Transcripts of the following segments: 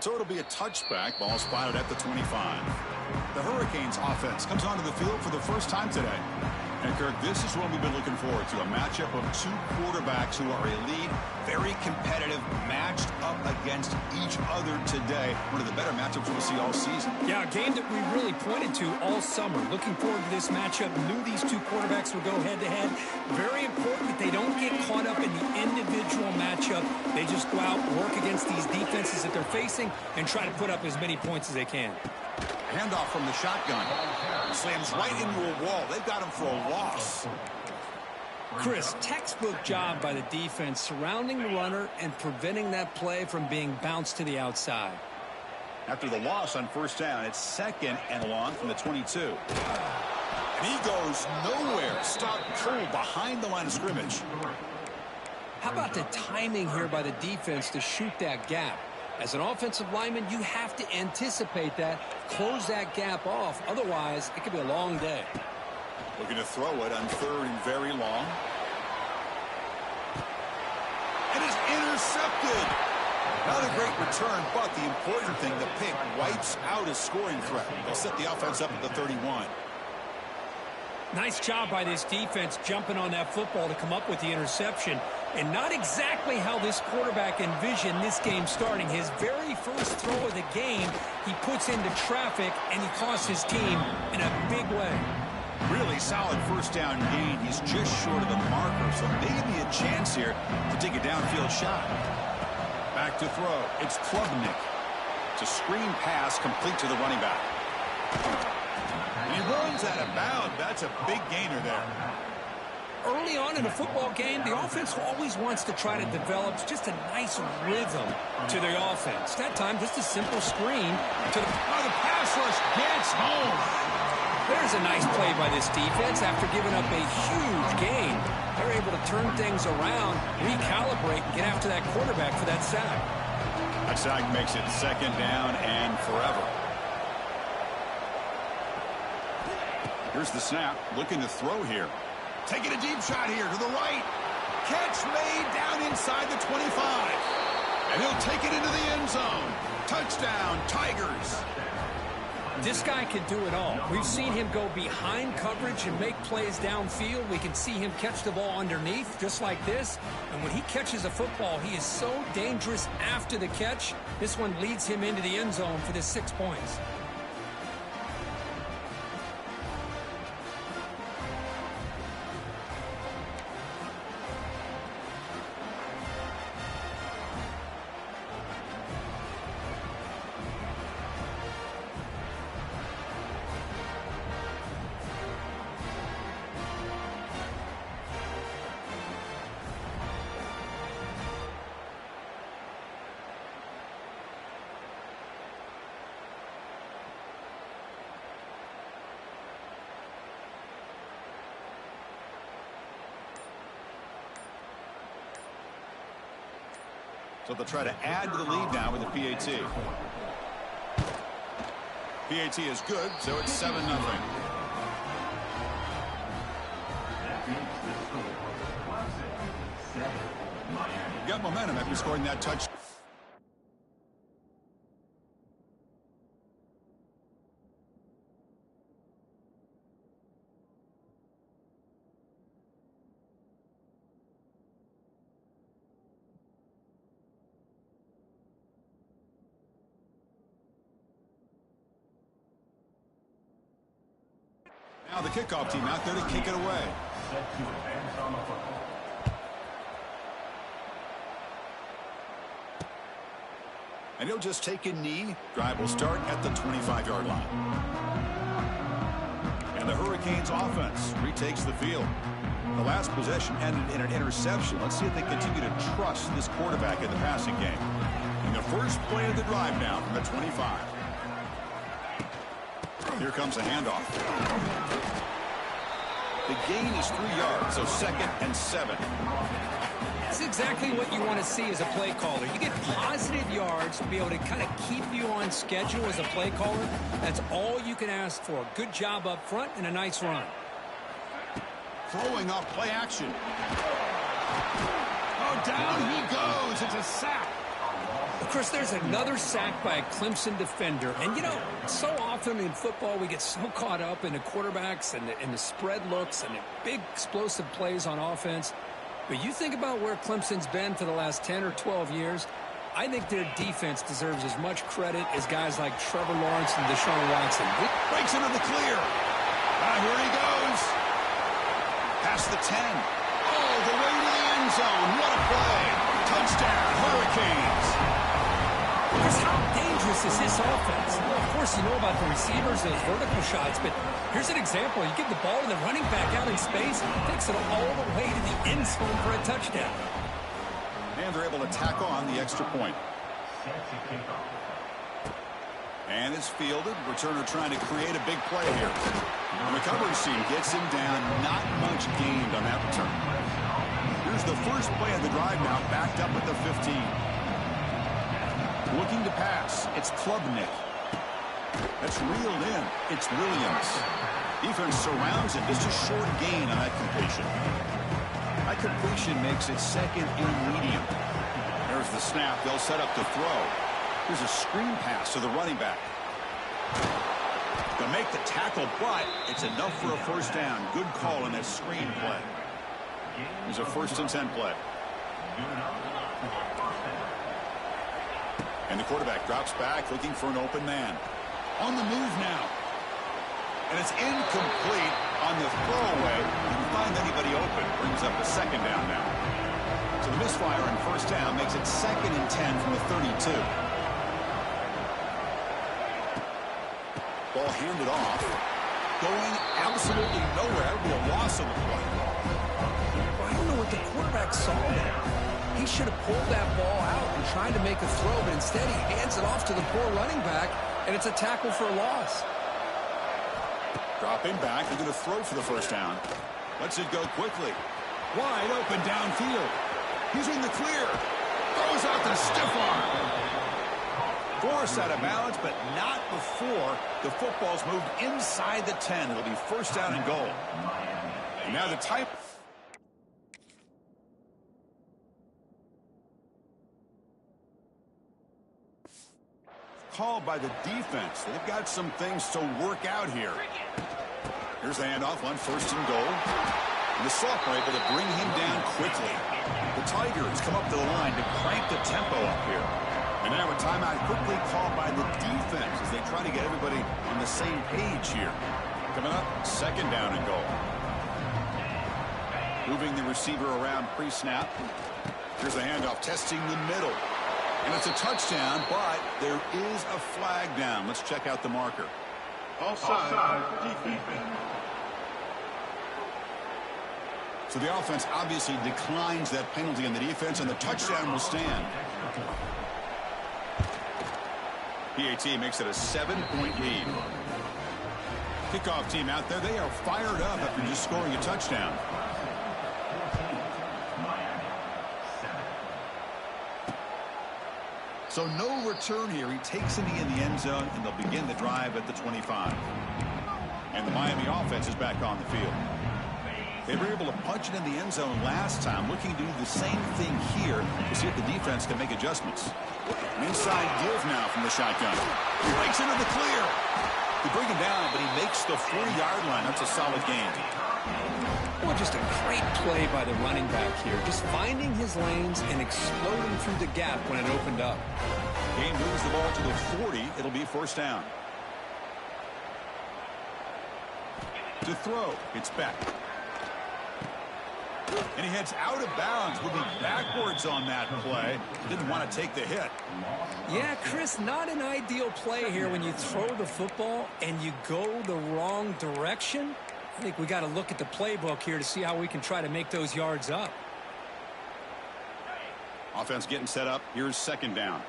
So it'll be a touchback. Ball spotted at the 25. The Hurricanes offense comes onto the field for the first time today. And, Kirk, this is what we've been looking forward to, a matchup of two quarterbacks who are elite, very competitive, matched up against each other today. One of the better matchups we'll see all season. Yeah, a game that we really pointed to all summer. Looking forward to this matchup. Knew these two quarterbacks would go head-to-head. Very important that they don't get caught up in the individual matchup. They just go out, work against these defenses that they're facing, and try to put up as many points as they can. Handoff from the shotgun. Slams right into a wall. They've got him for a loss. Chris, textbook job by the defense surrounding the runner and preventing that play from being bounced to the outside. After the loss on first down, it's 2nd and long from the 22. And he goes nowhere. Stopped cold behind the line of scrimmage. How about the timing here by the defense to shoot that gap? As an offensive lineman, you have to anticipate that, close that gap off. Otherwise, it could be a long day. Looking to throw it on 3rd and very long. And it's intercepted. Not a great return, but the important thing, the pick wipes out a scoring threat. They'll set the offense up at the 31. Nice job by this defense jumping on that football to come up with the interception. And not exactly how this quarterback envisioned this game starting. His very first throw of the game, he puts into traffic, and he costs his team in a big way. Really solid first down gain. He's just short of the marker, so maybe a chance here to take a downfield shot. Back to throw. It's Klubnik. It's a screen pass complete to the running back. And he runs out of bounds. That's a big gainer there. Early on in a football game, the offense always wants to try to develop just a nice rhythm to their offense. That time, just a simple screen to the... Oh, the pass rush gets home. There's a nice play by this defense after giving up a huge gain. They're able to turn things around, recalibrate, and get after that quarterback for that sack. That sack makes it 2nd down and forever. Here's the snap. Looking to throw here. Taking a deep shot here to the right. Catch made down inside the 25. And he'll take it into the end zone. Touchdown, Tigers. This guy can do it all. We've seen him go behind coverage and make plays downfield. We can see him catch the ball underneath just like this. And when he catches a football, he is so dangerous after the catch. This one leads him into the end zone for the 6 points. So they'll try to add to the lead now with the PAT. PAT is good, so it's 7-0. Got momentum after scoring that touch. Now the kickoff team out there to kick it away. And he'll just take a knee. Drive will start at the 25-yard line. And the Hurricanes offense retakes the field. The last possession ended in an interception. Let's see if they continue to trust this quarterback in the passing game. And the first play of the drive now from the 25. Here comes a handoff. The gain is 3 yards, so 2nd and 7. That's exactly what you want to see as a play caller. You get positive yards to be able to kind of keep you on schedule as a play caller. That's all you can ask for. Good job up front and a nice run. Throwing off play action. Oh, down he goes. It's a sack. Of course, there's another sack by a Clemson defender. And, you know, so often in football we get so caught up in the quarterbacks and the spread looks and the big explosive plays on offense. But you think about where Clemson's been for the last 10 or 12 years, I think their defense deserves as much credit as guys like Trevor Lawrence and Deshaun Watson. Breaks into the clear. Here he goes. Past the 10. Oh, the way to the end zone. What a play. Touchdown, Hurricanes. Chris, how dangerous is this offense? Well, of course, you know about the receivers, those vertical shots, but here's an example. You give the ball to the running back out in space, takes it all the way to the end zone for a touchdown. And they're able to tack on the extra point. And it's fielded. Returner trying to create a big play here. The recovery team gets him down. Not much gained on that return. Here's the first play of the drive now, backed up at the 15. Looking to pass. It's Klubnik. That's reeled in. It's Williams. Defense surrounds it. Just a short gain on that completion. That completion makes it second and medium. There's the snap. They'll set up to throw. Here's a screen pass to the running back. To make the tackle, but it's enough for a first down. Good call in that screen play. Here's a 1st and 10 play. And the quarterback drops back looking for an open man. On the move now. And it's incomplete on the throwaway. Didn't find anybody open. Brings up a second down now. So the misfire on first down makes it 2nd and 10 from the 32. Ball handed off. Going absolutely nowhere. That would be a loss of the play. Well, I don't know what the quarterback saw there. He should have pulled that ball out and tried to make a throw, but instead he hands it off to the poor running back, and it's a tackle for a loss. Dropping back. They're going to throw for the first down. Lets it go quickly. Wide open downfield. He's in the clear. Throws out the stiff arm. Forced out of balance, but not before the football's moved inside the 10. It'll be first down and goal. And now the type. Called by the defense. They've got some things to work out here. Here's the handoff on 1st and goal. And the sophomore able to bring him down quickly. The Tigers come up to the line to crank the tempo up here. And now a timeout quickly called by the defense as they try to get everybody on the same page here. Coming up, 2nd down and goal. Moving the receiver around pre-snap. Here's the handoff, testing the middle. And it's a touchdown, but there is a flag down. Let's check out the marker. Offside. Defense. So the offense obviously declines that penalty on the defense, and the touchdown will stand. PAT makes it a 7-point lead. Kickoff team out there. They are fired up after just scoring a touchdown. So no return here. He takes it in the end zone, and they'll begin the drive at the 25. And the Miami offense is back on the field. They were able to punch it in the end zone last time, looking to do the same thing here to see if the defense can make adjustments. An inside give now from the shotgun. He breaks into the clear. They bring him down, but he makes the 40-yard line. That's a solid gain. Well, just a great play by the running back here. Just finding his lanes and exploding through the gap when it opened up. Game moves the ball to the 40. It'll be first down. To throw, it's back. And he heads out of bounds. Will be backwards on that play. Didn't want to take the hit. Yeah, Chris, not an ideal play here when you throw the football and you go the wrong direction. I think we got to look at the playbook here to see how we can try to make those yards up. Offense getting set up. Here's 2nd down.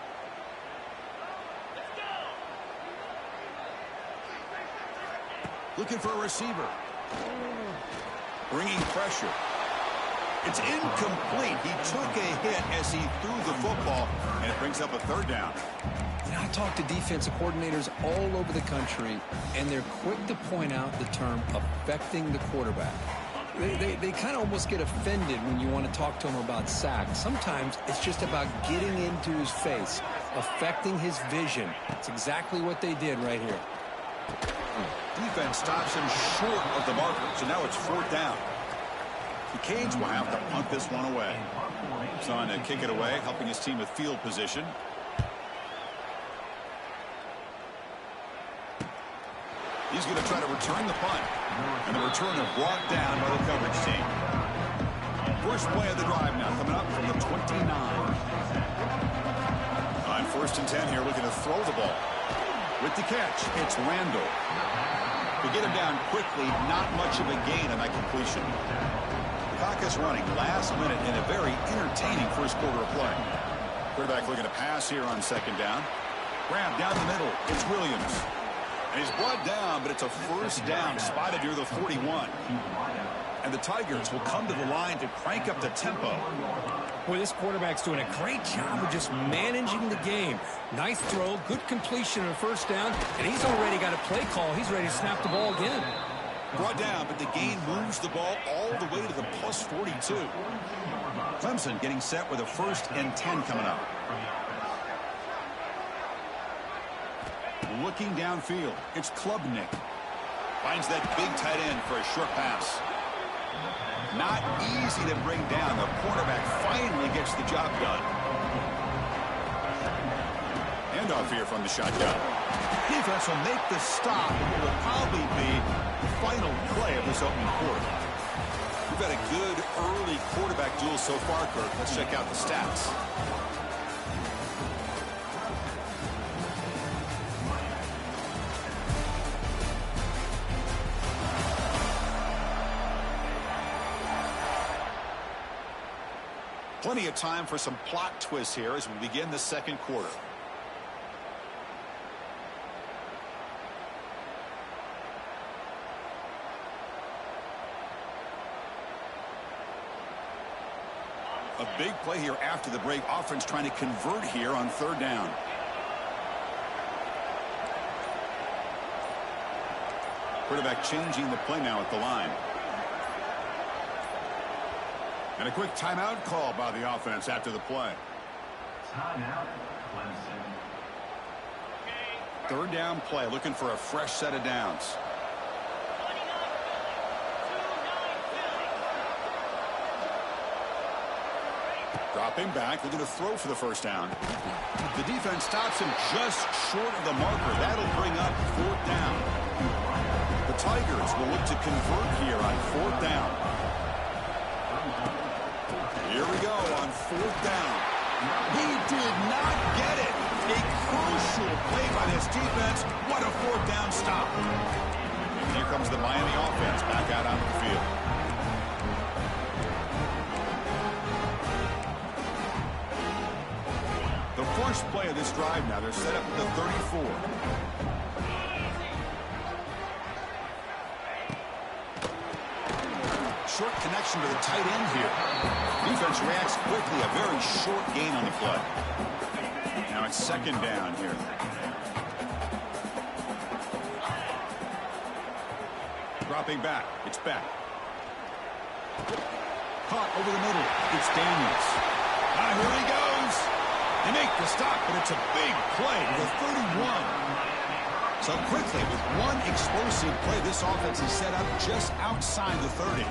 Looking for a receiver. Bringing pressure. It's incomplete. He took a hit as he threw the football, and it brings up a 3rd down. You know, I talk to defensive coordinators all over the country, and they're quick to point out the term affecting the quarterback. They kind of almost get offended when you want to talk to them about sacks. Sometimes it's just about getting into his face, affecting his vision. It's exactly what they did right here. Defense stops him short of the marker, so now it's 4th down. The Canes will have to punt this one away. He's on to kick it away, helping his team with field position. He's going to try to return the punt. And the return is brought down by the coverage team. First play of the drive now, coming up from the 29. On 1st and 10 here, looking to throw the ball. With the catch, it's Randall. To get him down quickly, not much of a gain on that completion. The clock is running last minute in a very entertaining first quarter of play. Quarterback looking to pass here on 2nd down. Grab down the middle. It's Williams. And he's brought down, but it's a 1st down spotted near the 41. And the Tigers will come to the line to crank up the tempo. Boy, this quarterback's doing a great job of just managing the game. Nice throw, good completion on a 1st down, and he's already got a play call. He's ready to snap the ball again. Brought down, but the gain moves the ball all the way to the plus 42. Clemson getting set with a 1st and 10 coming up. Looking downfield, it's Klubnik. Finds that big tight end for a short pass. Not easy to bring down. The cornerback finally gets the job done. Handoff here from the shotgun. Defense will make the stop, and it will probably be the final play of this opening quarter. We've had a good early quarterback duel so far, Kirk. Let's check out the stats. Plenty of time for some plot twists here as we begin the 2nd quarter. A big play here after the break. Offense trying to convert here on 3rd down. Quarterback changing the play now at the line. And a quick timeout call by the offense after the play. Timeout, Clemson. 3rd down play, looking for a fresh set of downs. Dropping back, looking to throw for the 1st down. The defense stops him just short of the marker. That'll bring up 4th down. The Tigers will look to convert here on 4th down. Here we go on 4th down. He did not get it. A crucial play by this defense. What a 4th down stop. And here comes the Miami offense back out onto the field. The first play of this drive now. They're set up at the 34. Short connection to the tight end here. Defense reacts quickly. A very short gain on the play. Now it's 2nd down here. Dropping back. It's back. Caught over the middle. It's Daniels. Here he goes. They make the stop, but it's a big play to the 31. So quickly, with one explosive play, this offense is set up just outside the 30.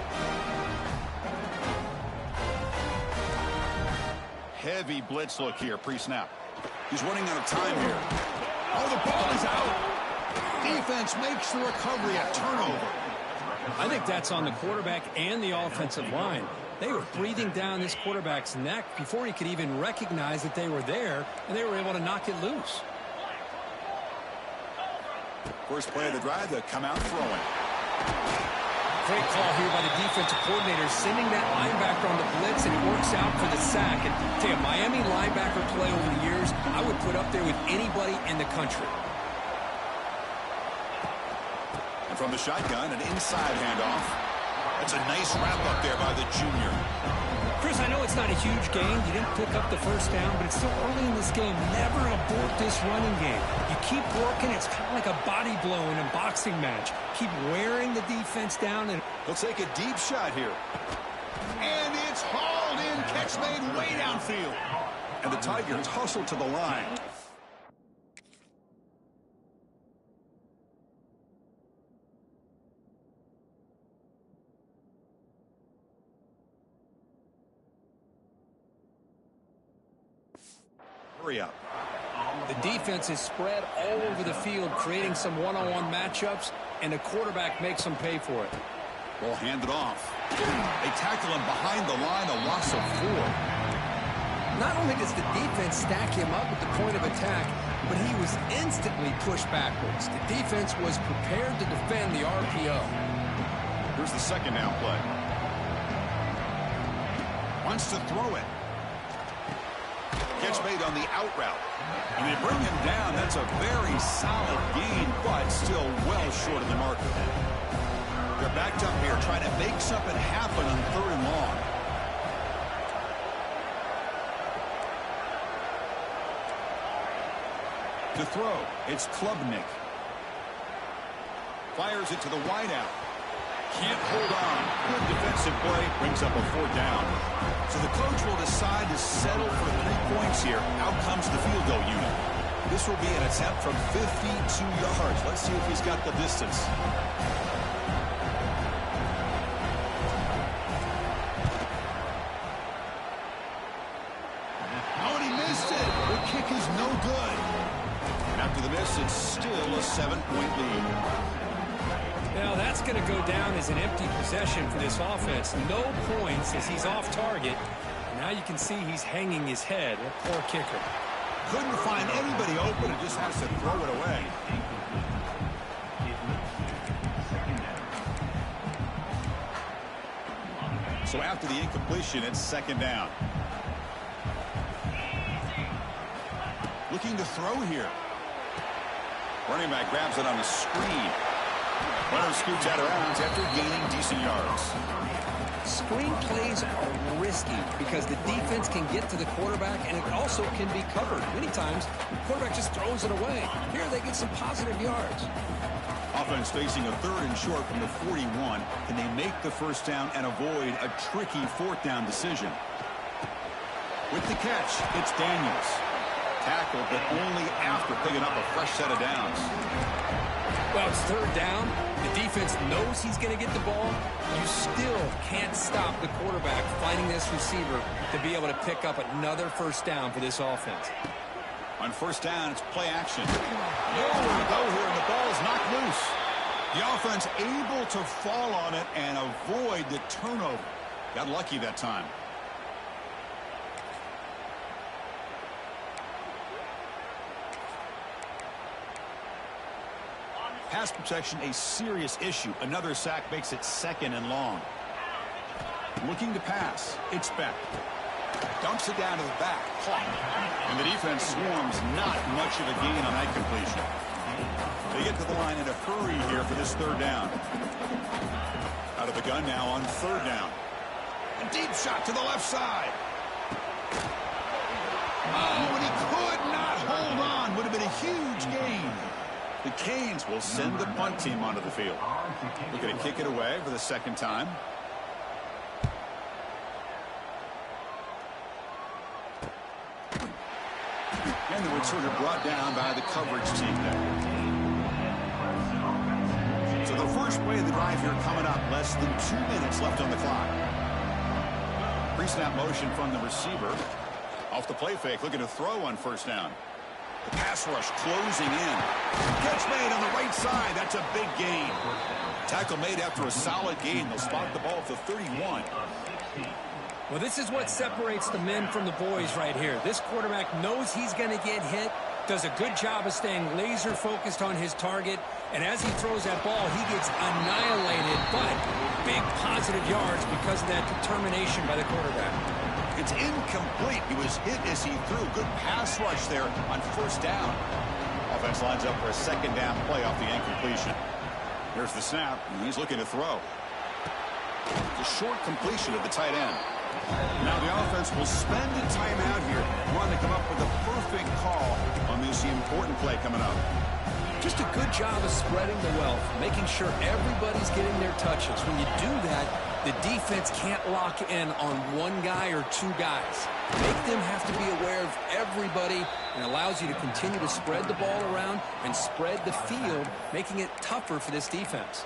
Heavy blitz look here, pre-snap. He's running out of time here. Oh, the ball is out. Defense makes the recovery, a turnover. I think that's on the quarterback and the offensive line. They were breathing down this quarterback's neck before he could even recognize that they were there, and they were able to knock it loose. First play of the drive, they come out throwing. Great call here by the defensive coordinator, sending that linebacker on the blitz, and it works out for the sack. And tell you, Miami linebacker play over the years, I would put up there with anybody in the country. And from the shotgun, an inside handoff. That's a nice wrap up there by the junior. Chris, I know it's not a huge gain. You didn't pick up the first down, but it's still early in this game. Never abort this running game. You keep working. It's kind of like a body blow in a boxing match. Keep wearing the defense down. And he'll take a deep shot here. And it's hauled in. Catch made way downfield. And the Tigers hustle to the line. Hurry up. The defense is spread all over the field, creating some one-on-one matchups, and the quarterback makes them pay for it. Ball handed off. They tackle him behind the line, a loss of 4. Not only does the defense stack him up at the point of attack, but he was instantly pushed backwards. The defense was prepared to defend the RPO. Here's the second down play. Wants to throw it. Catch made on the out route. And they bring him down. That's a very solid gain, but still well short of the marker. They're backed up here trying to make something happen on 3rd and long. To throw, it's Klubnik. Fires it to the wideout. Can't hold on. Good defensive play. Brings up a 4th down. So the coach will decide to settle for 3 points here. Out comes the field goal unit. This will be an attempt from 52 yards. Let's see if he's got the distance. Oh, and he missed it. The kick is no good. And after the miss, it's still a 7-point lead. Now that's going to go down as an empty possession for this offense. No points as he's off target. Now you can see he's hanging his head. A poor kicker. Couldn't find anybody open and just has to throw it away. So after the incompletion, it's 2nd down. Looking to throw here. Running back grabs it on the screen. Runner scoots out of bounds after gaining decent yards. Screen plays are risky because the defense can get to the quarterback and it also can be covered. Many times, the quarterback just throws it away. Here they get some positive yards. Offense facing a 3rd and short from the 41. Can they make the first down and avoid a tricky 4th down decision? With the catch, it's Daniels. Tackled, but only after picking up a fresh set of downs. Well, it's 3rd down. The defense knows he's going to get the ball. You still can't stop the quarterback finding this receiver to be able to pick up another first down for this offense. On 1st down, it's play action. Nowhere to go here, and the ball is knocked loose. The offense able to fall on it and avoid the turnover. Got lucky that time. Pass protection, a serious issue. Another sack makes it 2nd and long. Looking to pass. It's Beck. Dumps it down to the back. And the defense swarms. Not much of a gain on that completion. They get to the line in a hurry here for this 3rd down. Out of the gun now on 3rd down. A deep shot to the left side. Oh, and he could not hold on. Would have been a huge gain. The Canes will send the punt team onto the field. They're going to kick it away for the 2nd time. And the returner brought down by the coverage team there. So the first play of the drive here coming up. Less than 2 minutes left on the clock. Pre-snap motion from the receiver. Off the play fake, looking to throw on 1st down. The pass rush closing in. Catch made on the right side. That's a big gain. Tackle made after a solid gain. They'll spot the ball at the 31. Well, this is what separates the men from the boys right here. This quarterback knows he's going to get hit, does a good job of staying laser focused on his target, and as he throws that ball, he gets annihilated, but big positive yards because of that determination by the quarterback. It's incomplete. He was hit as he threw. Good pass rush there on 1st down. Offense lines up for a 2nd down play off the incompletion. Here's the snap, and he's looking to throw. It's a short completion of the tight end. Now the offense will spend a timeout here, wanting to come up with a perfect call on this important play coming up. Just a good job of spreading the wealth, making sure everybody's getting their touches. When you do that, the defense can't lock in on one guy or two guys. Make them have to be aware of everybody, and allows you to continue to spread the ball around and spread the field, making it tougher for this defense.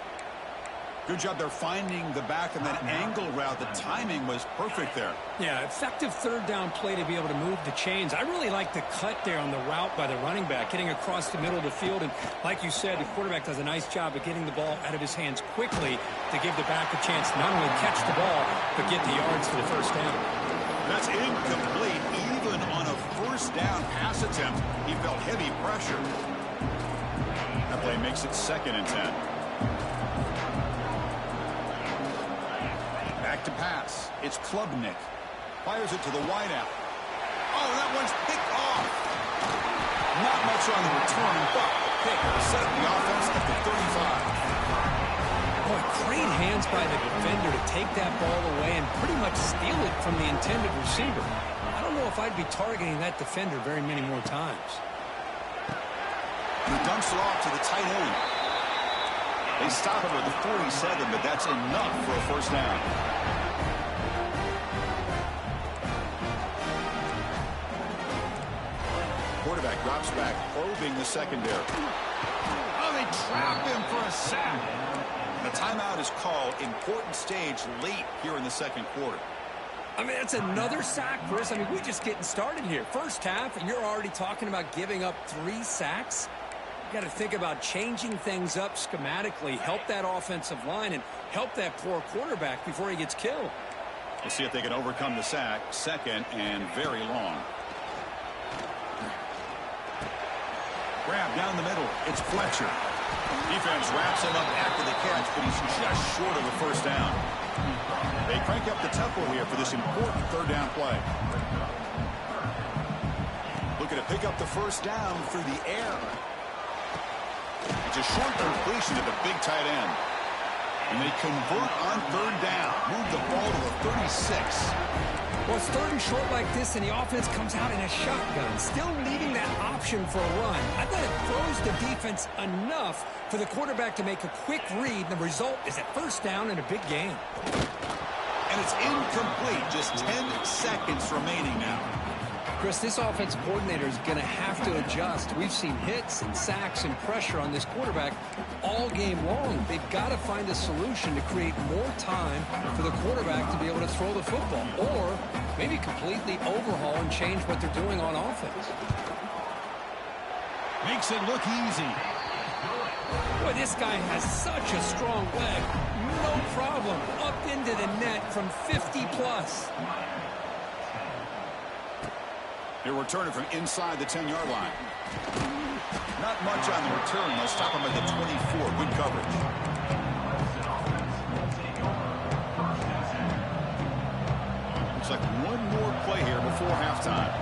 Good job there finding the back and that angle route. The timing was perfect there. Yeah, effective third down play to be able to move the chains. I really like the cut there on the route by the running back, getting across the middle of the field. And like you said, the quarterback does a nice job of getting the ball out of his hands quickly to give the back a chance to not only catch the ball, but get the yards for the first down. That's incomplete. Even on a first down pass attempt, he felt heavy pressure. That play makes it 2nd and 10. Back to pass. It's Klubnik. Fires it to the wideout. Oh, that one's picked off. Not much on the return, but the pick will set up the offense at the 35. Boy, great hands by the defender to take that ball away and pretty much steal it from the intended receiver. I don't know if I'd be targeting that defender very many more times. And he dumps it off to the tight end. They stop him at the 47, but that's enough for a first down. Quarterback drops back, probing the secondary. Oh, they trap him for a sack. The timeout is called. Important stage late here in the second quarter. I mean, that's another sack, Chris. I mean, we're just getting started here. First half, and you're already talking about giving up 3 sacks. You got to think about changing things up schematically, help that offensive line, and help that poor quarterback before he gets killed. We'll see if they can overcome the sack. 2nd and very long. Grab down the middle. It's Fletcher. Defense wraps him up after the catch, but he's just short of a first down. They crank up the tempo here for this important third down play. Looking to pick up the first down through the air. It's a short completion to the big tight end. And they convert on third down. Move the ball to the 36. Well, it's 3rd and short like this, and the offense comes out in a shotgun, still leaving that option for a run. I thought it throws the defense enough for the quarterback to make a quick read. The result is a first down and a big gain. And it's incomplete. Just 10 seconds remaining now. Chris, this offensive coordinator is going to have to adjust. We've seen hits and sacks and pressure on this quarterback all game long. They've got to find a solution to create more time for the quarterback to be able to throw the football, or maybe completely overhaul and change what they're doing on offense. Makes it look easy. Boy, this guy has such a strong leg. No problem. Up into the net from 50+. They're returning from inside the 10-yard line. Not much on the return. They'll stop him at the 24. Good coverage. Looks like one more play here before halftime.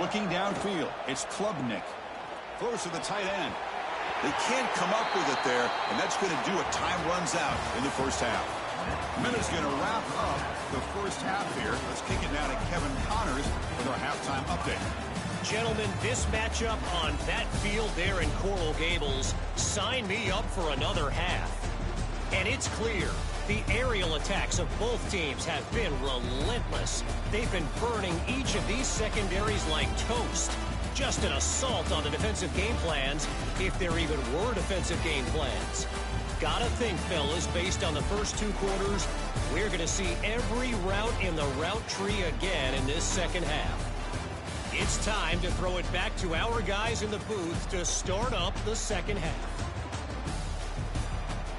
Looking downfield, it's Klubnik. Throws to the tight end. They can't come up with it there, and that's going to do it. Time runs out in the first half. Minute's going to wrap up the first half here. Let's kick it now to Kevin Connors with our halftime update. Gentlemen, this matchup on that field there in Coral Gables, sign me up for another half. And it's clear, the aerial attacks of both teams have been relentless. They've been burning each of these secondaries like toast. Just an assault on the defensive game plans, if there even were defensive game plans. Gotta think, fellas, based on the first 2 quarters, we're going to see every route in the route tree again in this second half. It's time to throw it back to our guys in the booth to start up the second half.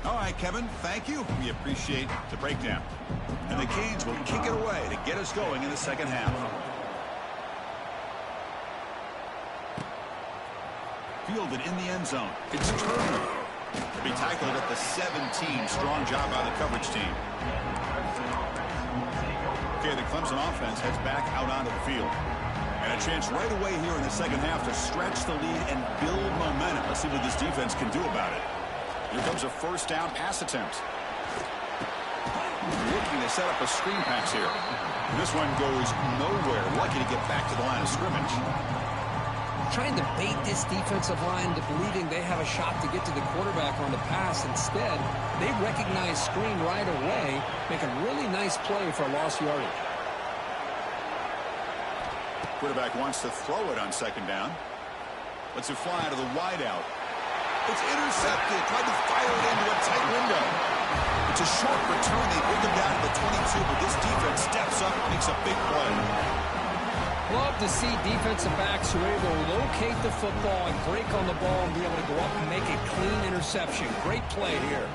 All right, Kevin, thank you. We appreciate the breakdown. And the Canes will kick it away to get us going in the second half. Fielded in the end zone. It's Turner. To be tackled at the 17. Strong job by the coverage team. Okay, the Clemson offense heads back out onto the field. And a chance right away here in the second half to stretch the lead and build momentum. Let's see what this defense can do about it. Here comes a first down pass attempt. Looking to set up a screen pass here. This one goes nowhere. Lucky to get back to the line of scrimmage. Trying to bait this defensive line to believing they have a shot to get to the quarterback on the pass. Instead, they recognize screen right away, make a really nice play for a lost yardage. Quarterback wants to throw it on second down. Lets it fly to the wideout. It's intercepted. Tried to fire it into a tight window. It's a short return. They bring him down to the 22, but this defense steps up and makes a big play. Love to see defensive backs who are able to locate the football and break on the ball and be able to go up and make a clean interception. Great play here.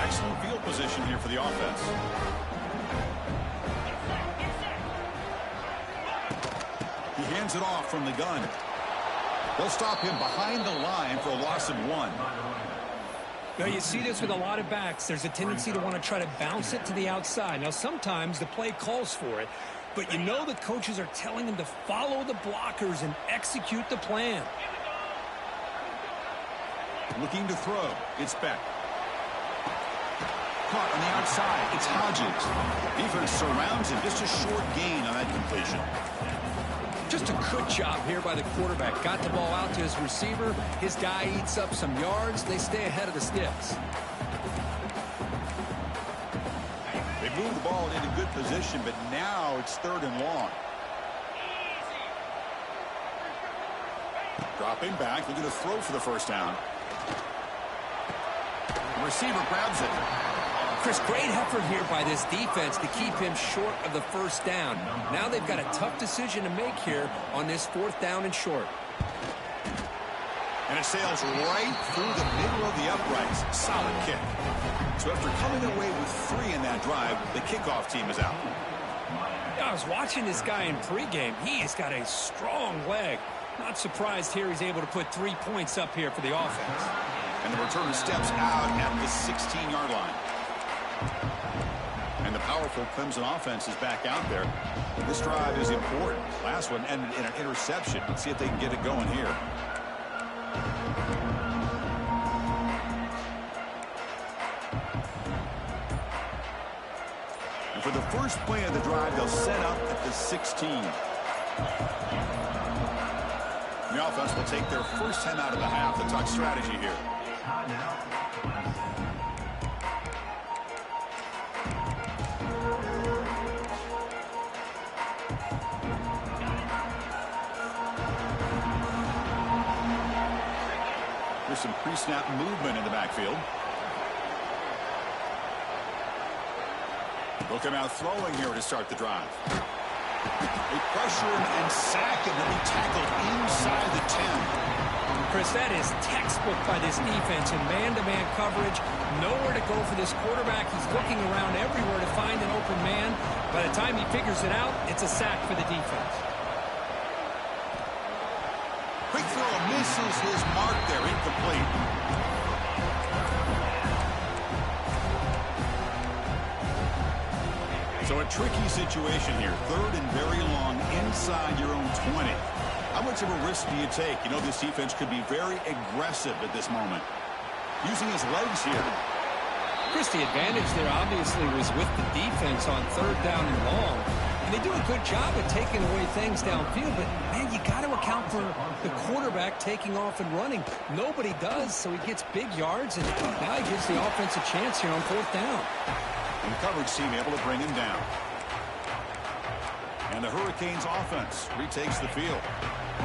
Excellent field position here for the offense. He hands it off from the gun. They'll stop him behind the line for a loss of 1. Now, you see this with a lot of backs. There's a tendency to want to try to bounce it to the outside. Now, sometimes the play calls for it, but you know the coaches are telling them to follow the blockers and execute the plan. Looking to throw. It's Beck. Caught on the outside. It's Hodges. Defense surrounds him. Just a short gain on that completion. Just a good job here by the quarterback. Got the ball out to his receiver. His guy eats up some yards. They stay ahead of the sticks. They move the ball into good position, but now it's 3rd and long. Dropping back, looking to throw for the first down. The receiver grabs it. Chris, great effort here by this defense to keep him short of the first down. Now they've got a tough decision to make here on this 4th down and short. And it sails right through the middle of the uprights. Solid kick. So after coming away with 3 in that drive, the kickoff team is out. Yeah, I was watching this guy in pregame. He has got a strong leg. Not surprised here he's able to put 3 points up here for the offense. And the returner steps out at the 16-yard line. And the powerful Clemson offense is back out there. This drive is important. Last one ended in an interception. Let's see if they can get it going here. And for the first play of the drive, they'll set up at the 16. The offense will take their first 10 out of the half. The talk strategy here. There's some pre-snap movement in the backfield. They'll come out throwing here to start the drive. They pressure him and sack him, and he tackled inside the 10. Chris, that is textbook by this defense in man-to-man coverage. Nowhere to go for this quarterback. He's looking around everywhere to find an open man. By the time he figures it out, it's a sack for the defense. Quick throw misses his mark there, incomplete. So a tricky situation here. 3rd and very long inside your own 20. How much of a risk do you take? You know this defense could be very aggressive at this moment. Using his legs here. Chris, the advantage there obviously was with the defense on 3rd down and long. And they do a good job at taking away things downfield, but, man, you got to account for the quarterback taking off and running. Nobody does, so he gets big yards, and now he gives the offense a chance here on 4th down. And the coverage team able to bring him down. And the Hurricanes offense retakes the field.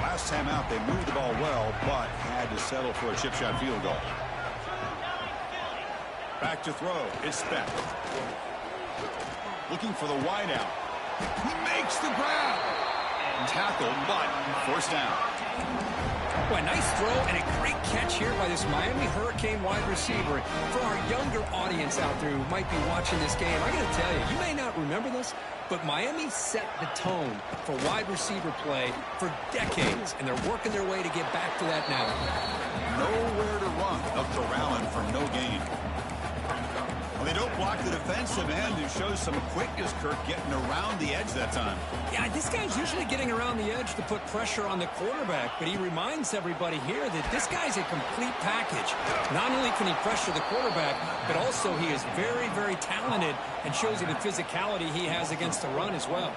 Last time out, they moved the ball well, but had to settle for a chip shot field goal. Back to throw. It's Beck. Looking for the wideout. He makes the grab. Tackled, but first down. Boy, nice throw and a great catch here by this Miami Hurricane wide receiver. For our younger audience out there who might be watching this game, I got to tell you, you may not remember this, but Miami set the tone for wide receiver play for decades, and they're working their way to get back to that now. Nowhere to run. Up to Allen for no gain. Well, they don't block the defensive end, who shows some quickness, Kirk, getting around the edge that time. Yeah, this guy's usually getting around the edge to put pressure on the quarterback, but he reminds everybody here that this guy's a complete package. Not only can he pressure the quarterback, but also he is very, very talented and shows you the physicality he has against the run as well.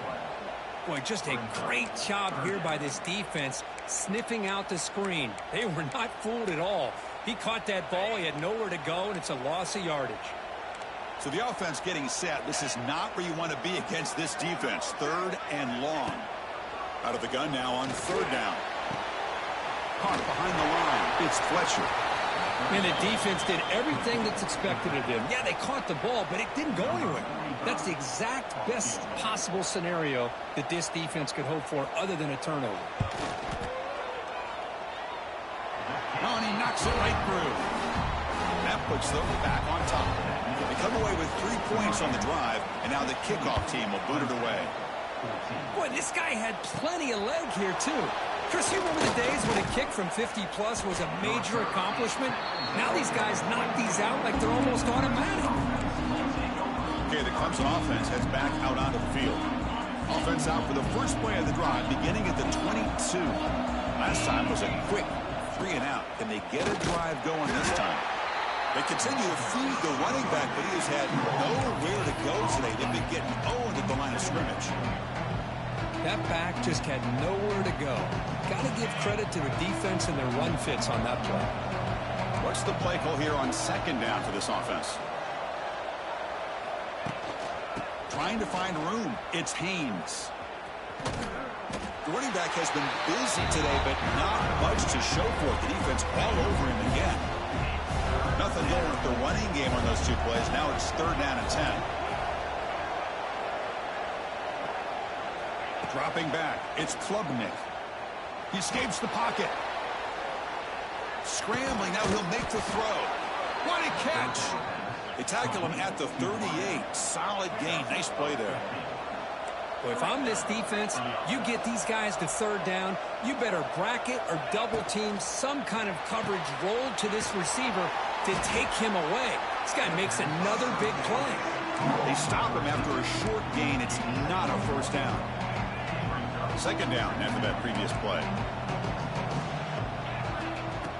Boy, just a great job here by this defense, sniffing out the screen. They were not fooled at all. He caught that ball, he had nowhere to go, and it's a loss of yardage. So the offense getting set. This is not where you want to be against this defense. 3rd and long. Out of the gun now on 3rd down. Caught behind the line. It's Fletcher. And the defense did everything that's expected of them. Yeah, they caught the ball, but it didn't go anywhere. That's the exact best possible scenario that this defense could hope for other than a turnover. Oh, and he knocks it right through. That puts them back on top. They come away with 3 points on the drive, and now the kickoff team will boot it away. Boy, this guy had plenty of leg here, too. Chris, you remember the days when a kick from 50-plus was a major accomplishment? Now these guys knock these out like they're almost automatic. Okay, the Clemson offense heads back out onto the field. Offense out for the first play of the drive, beginning at the 22. Last time was a quick 3 and out. Can they get a drive going this time? They continue to feed the running back, but he has had nowhere to go today. They've been getting owned at the line of scrimmage. That back just had nowhere to go. Got to give credit to the defense and their run fits on that play. What's the play call here on 2nd down for this offense? Trying to find room. It's Haynes. The running back has been busy today, but not much to show for it. The defense all over him again. Nothing going with the running game on those 2 plays. Now it's 3rd down and 10. Dropping back. It's Klubnik. He escapes the pocket. Scrambling. Now he'll make the throw. What a catch. They tackle him at the 38. Solid gain. Nice play there. Well, if I'm this defense, you get these guys to 3rd down, you better bracket or double team some kind of coverage rolled to this receiver to take him away. This guy makes another big play. They stop him after a short gain. It's not a 1st down. 2nd down after that previous play.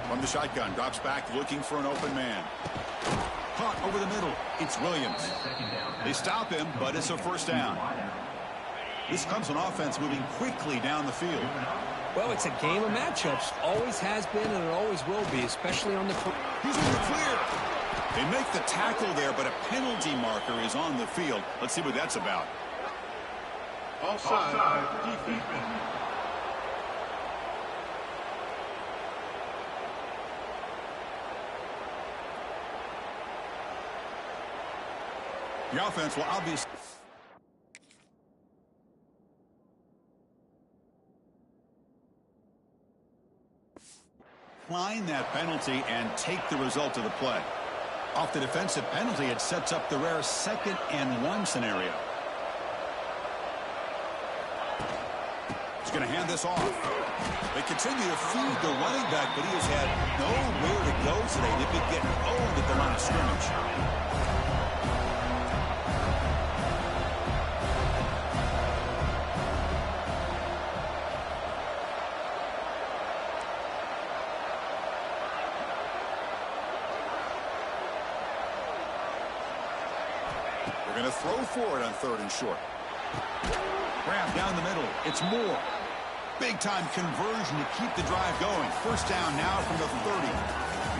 From the shotgun, drops back looking for an open man. Caught over the middle. It's Williams. They stop him, but it's a 1st down. This Clemson offense moving quickly down the field. Well, it's a game of matchups. Always has been and it always will be, especially on the... He's in the clear. They make the tackle there, but a penalty marker is on the field. Let's see what that's about. Offside, defense. The offense will obviously... line that penalty and take the result of the play. Off the defensive penalty, it sets up the rare 2nd and 1 scenario. He's going to hand this off. They continue to feed the running back, but he has had nowhere to go today. They've been getting owned at the line of scrimmage. They're going to throw for it on 3rd and short. Grab down the middle. It's Moore. Big-time conversion to keep the drive going. 1st down now from the 30.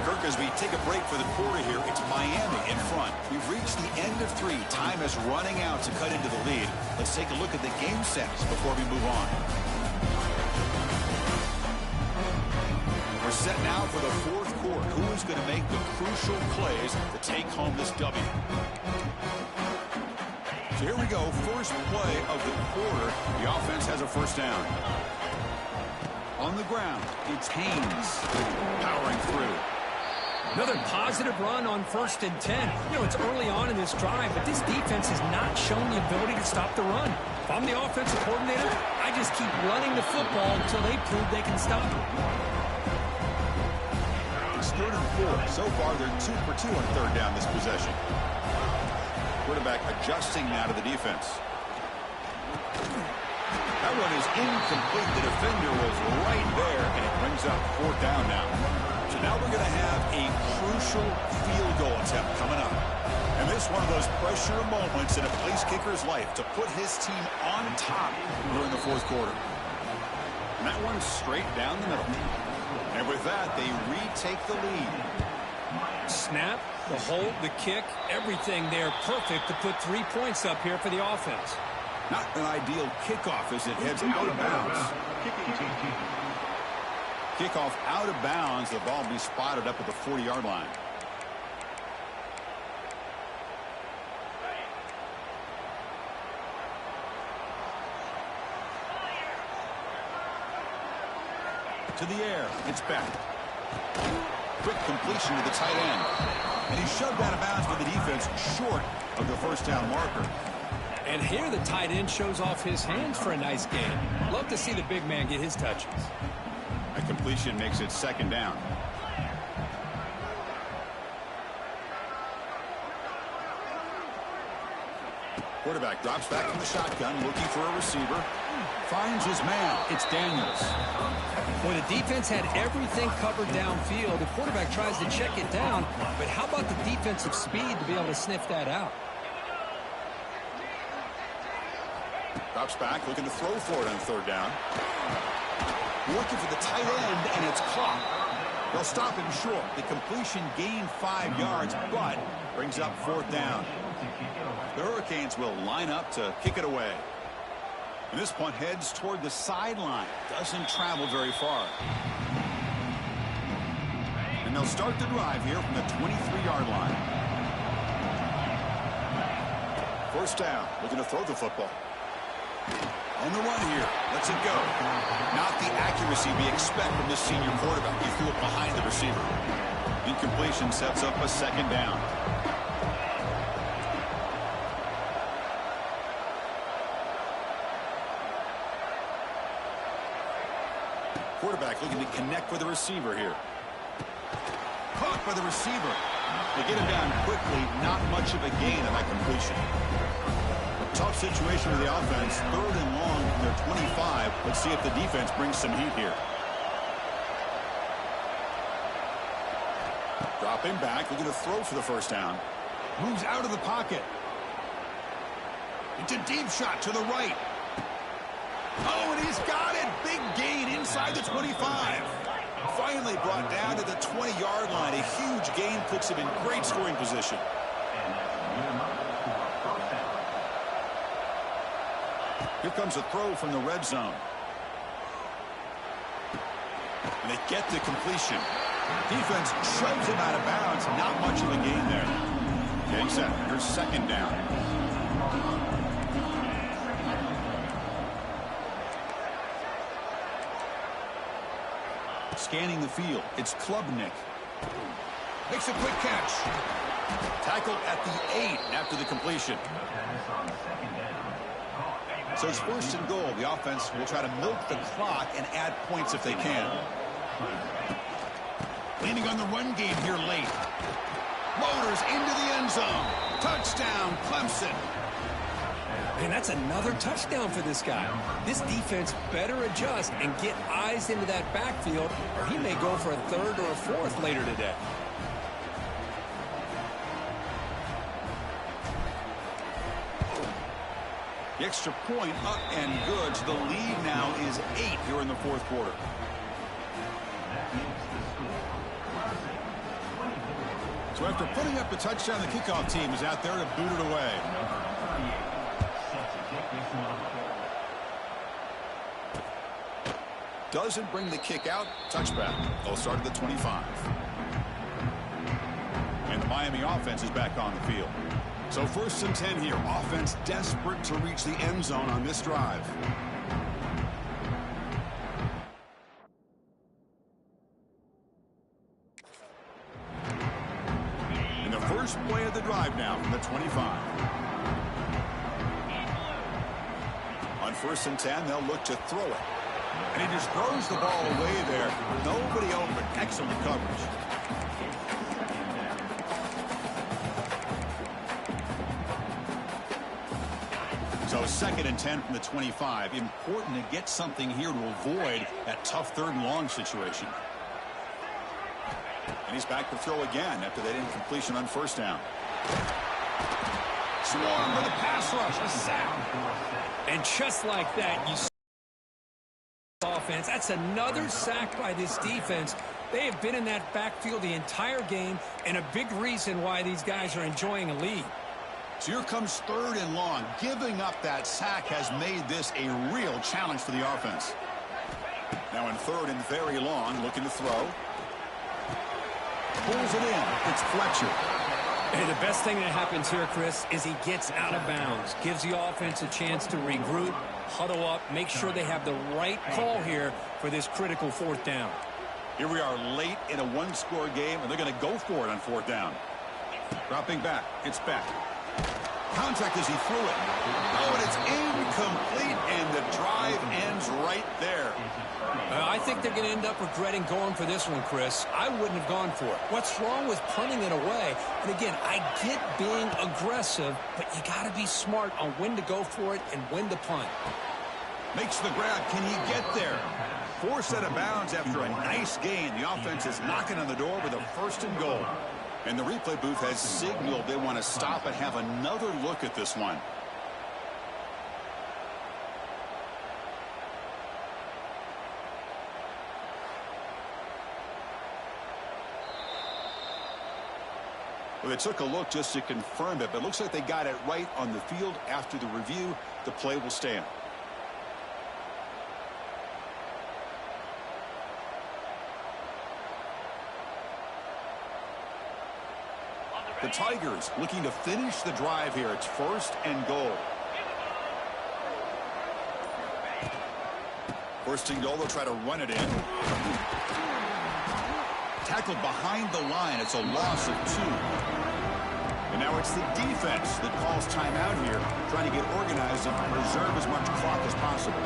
Kirk, as we take a break for the quarter here, it's Miami in front. We've reached the end of 3. Time is running out to cut into the lead. Let's take a look at the game sets before we move on. We're set now for the 4th quarter. Who is going to make the crucial plays to take home this W? So here we go, first play of the quarter. The offense has a 1st down. On the ground, it's Haynes powering through. Another positive run on 1st and 10. You know, it's early on in this drive, but this defense has not shown the ability to stop the run. If I'm the offensive coordinator, I just keep running the football until they prove they can stop it. It's 3rd and 4. So far, they're 2 for 2 on 3rd down this possession. Quarterback adjusting now to the defense. That one is incomplete. The defender was right there, and it brings up fourth down now. So now we're going to have a crucial field goal attempt coming up. And this is one of those pressure moments in a place kicker's life to put his team on top during the fourth quarter. And that one's straight down the middle. And with that, they retake the lead. Snap, the hold, the kick, everything there perfect to put 3 points up here for the offense. Not an ideal kickoff as it heads out of bounds. Kickoff out of bounds. The ball will be spotted up at the 40-yard line. To the air. It's back. Quick completion to the tight end. And he shoved out of bounds with the defense short of the first down marker. And here the tight end shows off his hands for a nice game. Love to see the big man get his touches. A completion makes it second down. Quarterback drops back from the shotgun, looking for a receiver. Finds his man. It's Daniels. When the defense had everything covered downfield, the quarterback tries to check it down, but how about the defensive speed to be able to sniff that out? Drops back, looking to throw for it on third down. Looking for the tight end, and it's caught. They'll stop him short. The completion gained 5 yards, but brings up fourth down. The Hurricanes will line up to kick it away. And this punt heads toward the sideline. Doesn't travel very far. And they'll start the drive here from the 23-yard line. First down, looking to throw the football. On the run here, lets it go. Not the accuracy we expect from this senior quarterback. He threw it behind the receiver. Incompletion sets up a second down. Quarterback looking to connect with the receiver here. Caught by the receiver. They get him down quickly. Not much of a gain on that completion. Tough situation with the offense. Third and long from their 25. Let's see if the defense brings some heat here. Dropping back, looking to throw for the first down. Moves out of the pocket. It's a deep shot to the right. Oh, and he's got it. Big gain inside the 25. Finally brought down to the 20-yard line. A huge gain puts him in great scoring position. Here comes a throw from the red zone. And they get the completion. Defense shoves him out of bounds. Not much of a gain there. Getting set. Here's second down. Scanning the field. It's Klubnik. Makes a quick catch. Tackled at the 8 after the completion. So it's first and goal. The offense will try to milk the clock and add points if they can. Leaning on the run game here late. Motors into the end zone. Touchdown, Clemson. And that's another touchdown for this guy. This defense better adjust and get eyes into that backfield, or he may go for a third or a fourth later today. The extra point up and good. So the lead now is 8 here in the fourth quarter. So after putting up the touchdown, the kickoff team is out there to boot it away. Doesn't bring the kick out. Touchback. They'll start at the 25. And the Miami offense is back on the field. So first and 10 here. Offense desperate to reach the end zone on this drive. And the first play of the drive now from the 25. On first and 10, they'll look to throw it. And he just throws the ball away there. Nobody open. Excellent coverage. 2nd and 10 from the 25. Important to get something here to avoid that tough 3rd and long situation. And he's back to throw again after that incompletion on 1st down. Swarm for the pass rush. A sack. And just like that, you see offense. That's another sack by this defense. They have been in that backfield the entire game, and a big reason why these guys are enjoying a lead. So here comes 3rd and long. Giving up that sack has made this a real challenge for the offense. Now in 3rd and very long, looking to throw. Pulls it in. It's Fletcher. Hey, the best thing that happens here, Chris, is he gets out of bounds. Gives the offense a chance to regroup, huddle up, make sure they have the right call here for this critical 4th down. Here we are late in a 1-score game, and they're going to go for it on 4th down. Dropping back. It's Beck. Contact as he threw it. Oh, and it's incomplete, and the drive ends right there. I think they're going to end up regretting going for this one, Chris. I wouldn't have gone for it. What's wrong with punting it away? And again, I get being aggressive, but you got to be smart on when to go for it and when to punt. Makes the grab. Can he get there? Forced out of bounds after a nice gain. The offense is knocking on the door with a 1st and goal. And the replay booth has signaled they want to stop and have another look at this one. Well, they took a look just to confirm it, but it looks like they got it right on the field. After the review, the play will stand. The Tigers looking to finish the drive here. It's 1st and goal. 1st and goal, they'll try to run it in. Tackled behind the line. It's a loss of 2. And now it's the defense that calls timeout here, trying to get organized and preserve as much clock as possible.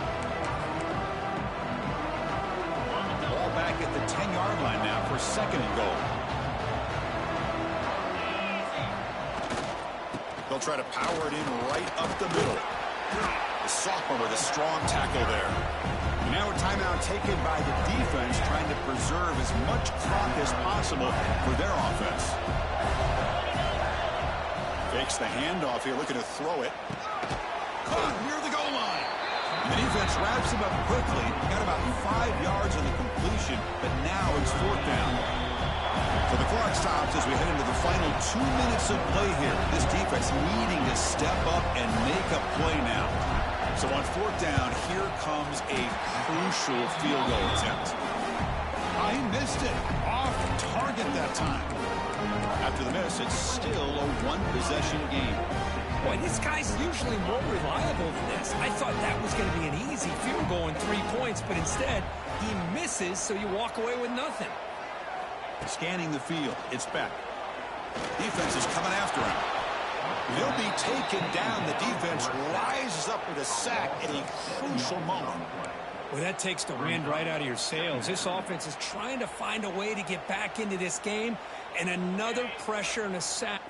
Ball back at the 10-yard line now for 2nd and goal. They'll try to power it in right up the middle. The sophomore with a strong tackle there. Now a timeout taken by the defense, trying to preserve as much clock as possible for their offense. Fakes the handoff here, looking to throw it. Caught near the goal line. The defense wraps him up quickly. Got about 5 yards on the completion, but now it's 4th down. So the clock stops as we head into the final 2 minutes of play here. This defense needing to step up and make a play now. So on 4th down, here comes a crucial field goal attempt. He missed it. Off target that time. After the miss, it's still a 1-possession game. Boy, this guy's usually more reliable than this. I thought that was going to be an easy field goal in 3 points, but instead, he misses, so you walk away with nothing. Scanning the field, it's back. Defense is coming after him. They'll be taken down. The defense rises up with a sack at a crucial moment. Well, that takes the wind right out of your sails. This offense is trying to find a way to get back into this game, and another pressure and a sack.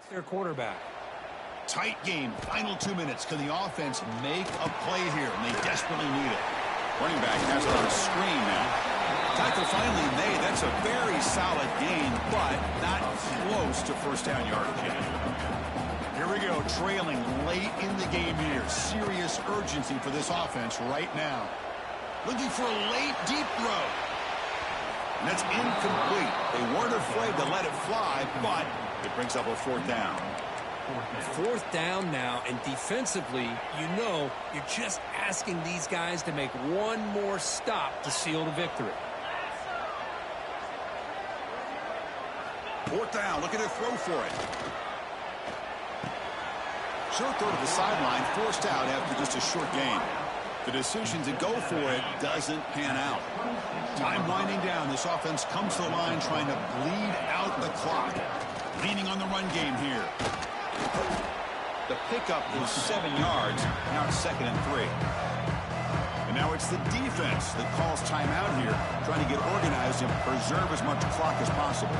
Their quarterback. Tight game. Final 2 minutes. Can the offense make a play here? And they desperately need it. Running back has it on a screen now. Tackle finally made. That's a very solid gain, but not close to 1st down yardage yet. Here we go. Trailing late in the game here. Serious urgency for this offense right now. Looking for a late deep throw. And that's incomplete. They weren't afraid to let it fly, but it brings up a 4th down. 4th down now, and defensively, you know, you're just asking these guys to make one more stop to seal the victory. 4th down, looking to throw for it. Short throw to the sideline, forced out after just a short gain. The decision to go for it doesn't pan out. Time winding down. This offense comes to the line trying to bleed out the clock. Leaning on the run game here. The pickup is 7 yards. Now it's 2nd and 3. And now it's the defense that calls timeout here, trying to get organized and preserve as much clock as possible.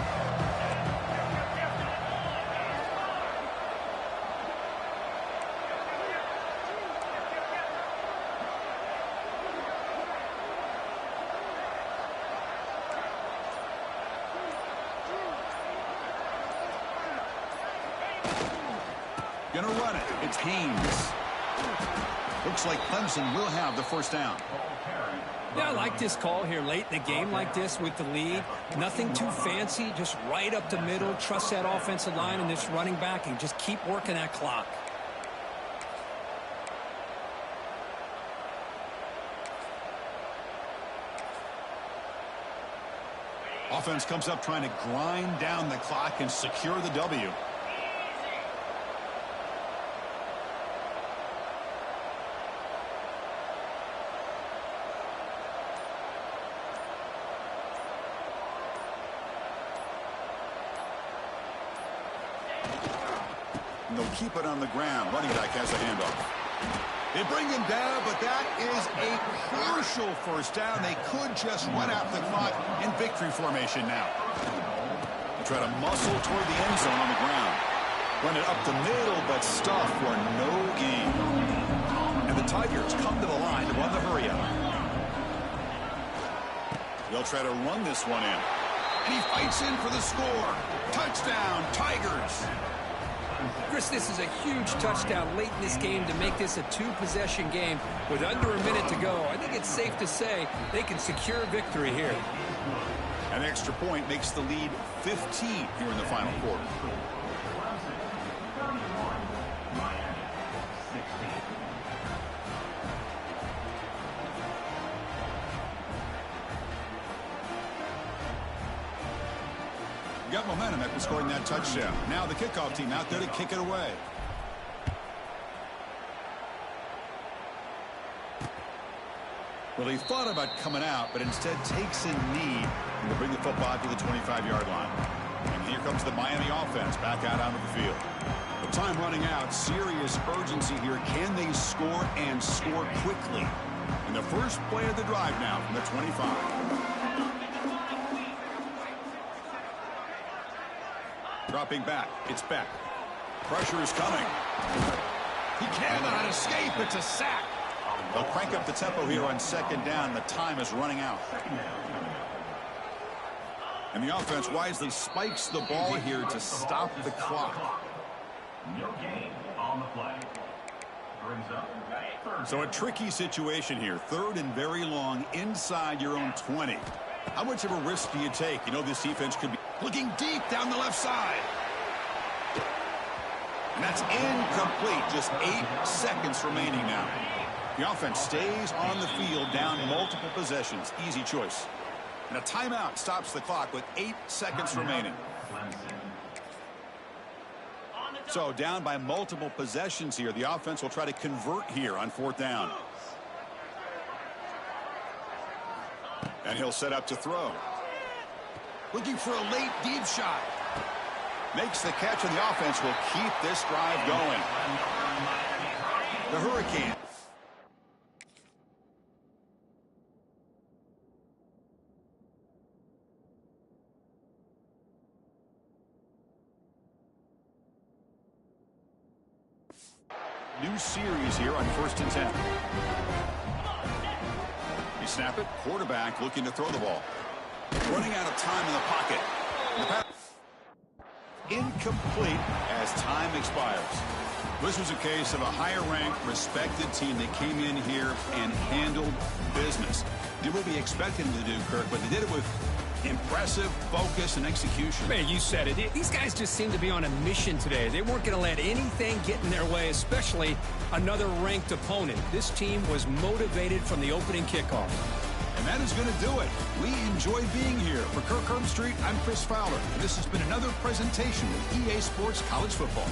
Gonna run it. It's Haynes. Looks like Clemson will have the first down. Yeah, I like this call here late in the game like this with the lead. Nothing too fancy, just right up the middle. Trust that offensive line and this running back and just keep working that clock. Offense comes up trying to grind down the clock and secure the W. And they'll keep it on the ground. Running back has a handoff. They bring him down, but that is a crucial first down. They could just run out the clock in victory formation now. They try to muscle toward the end zone on the ground. Run it up the middle, but stuff for no gain. And the Tigers come to the line to run the hurry up. They'll try to run this one in. And he fights in for the score. Touchdown, Tigers. Chris, this is a huge touchdown late in this game to make this a two-possession game with under a minute to go. I think it's safe to say they can secure victory here. An extra point makes the lead 15 here in the final quarter. Got momentum after scoring that touchdown. Now the kickoff team out there to kick it away. Well, he thought about coming out, but instead takes a knee and will bring the football to the 25-yard line. And here comes the Miami offense back out onto the field. The time running out, serious urgency here. Can they score and score quickly? And the first play of the drive now from the 25. Dropping back. It's Beck. Pressure is coming. He cannot escape. It's a sack. They'll crank up the tempo here on 2nd down. The time is running out. And the offense wisely spikes the ball here to stop the clock. No gain on the play. Brings up So a tricky situation here. 3rd and very long inside your own 20. How much of a risk do you take? You know this defense could be looking deep down the left side. And that's incomplete. Just 8 seconds remaining now. The offense stays on the field down multiple possessions. Easy choice. And a timeout stops the clock with 8 seconds remaining. So down by multiple possessions here. The offense will try to convert here on 4th down. And he'll set up to throw. Looking for a late deep shot. Makes the catch, and the offense will keep this drive going. The Hurricanes. New series here on 1st and 10. You snap it. Quarterback looking to throw the ball. Running out of time in the pocket. Incomplete as time expires. This was a case of a higher-ranked, respected team that came in here and handled business. Did what we expected them to do, Kirk, but they did it with impressive focus and execution. Man, you said it. These guys just seem to be on a mission today. They weren't going to let anything get in their way, especially another ranked opponent. This team was motivated from the opening kickoff. And that is going to do it. We enjoy being here. For Kirk Herbstreit, I'm Chris Fowler. And this has been another presentation of EA Sports College Football.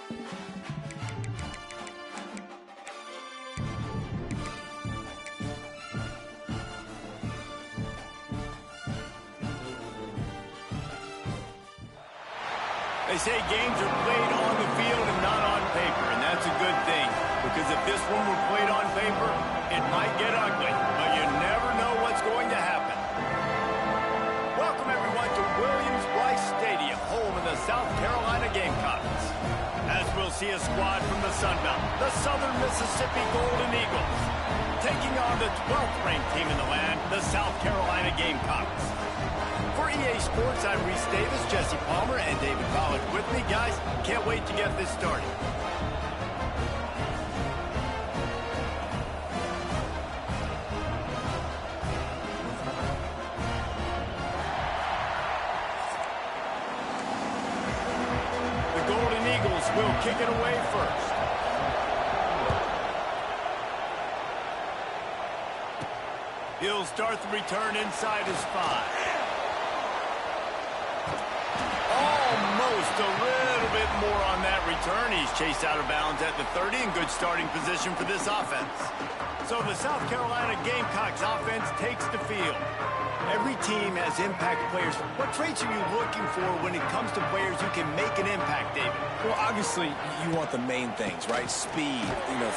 They say games are played on the field and not on paper, and that's a good thing, because if this one were played on paper, it might get ugly, but you never know what's going to happen. Welcome, everyone, to Williams-Brice Stadium, home of the South Carolina Gamecocks. As we'll see a squad from the Sun Belt, the Southern Mississippi Golden Eagles, taking on the 12th-ranked team in the land, the South Carolina Gamecocks. For EA Sports, I'm Reese Davis, Jesse Palmer, and David College with me. Guys, can't wait to get this started. The Golden Eagles will kick it away first. He'll start the return inside his 5. Almost a little bit more on that return. He's chased out of bounds at the 30 in good starting position for this offense. So the South Carolina Gamecocks offense takes the field. Every team has impact players. What traits are you looking for when it comes to players who can make an impact, David? Well, obviously, you want the main things, right? Speed,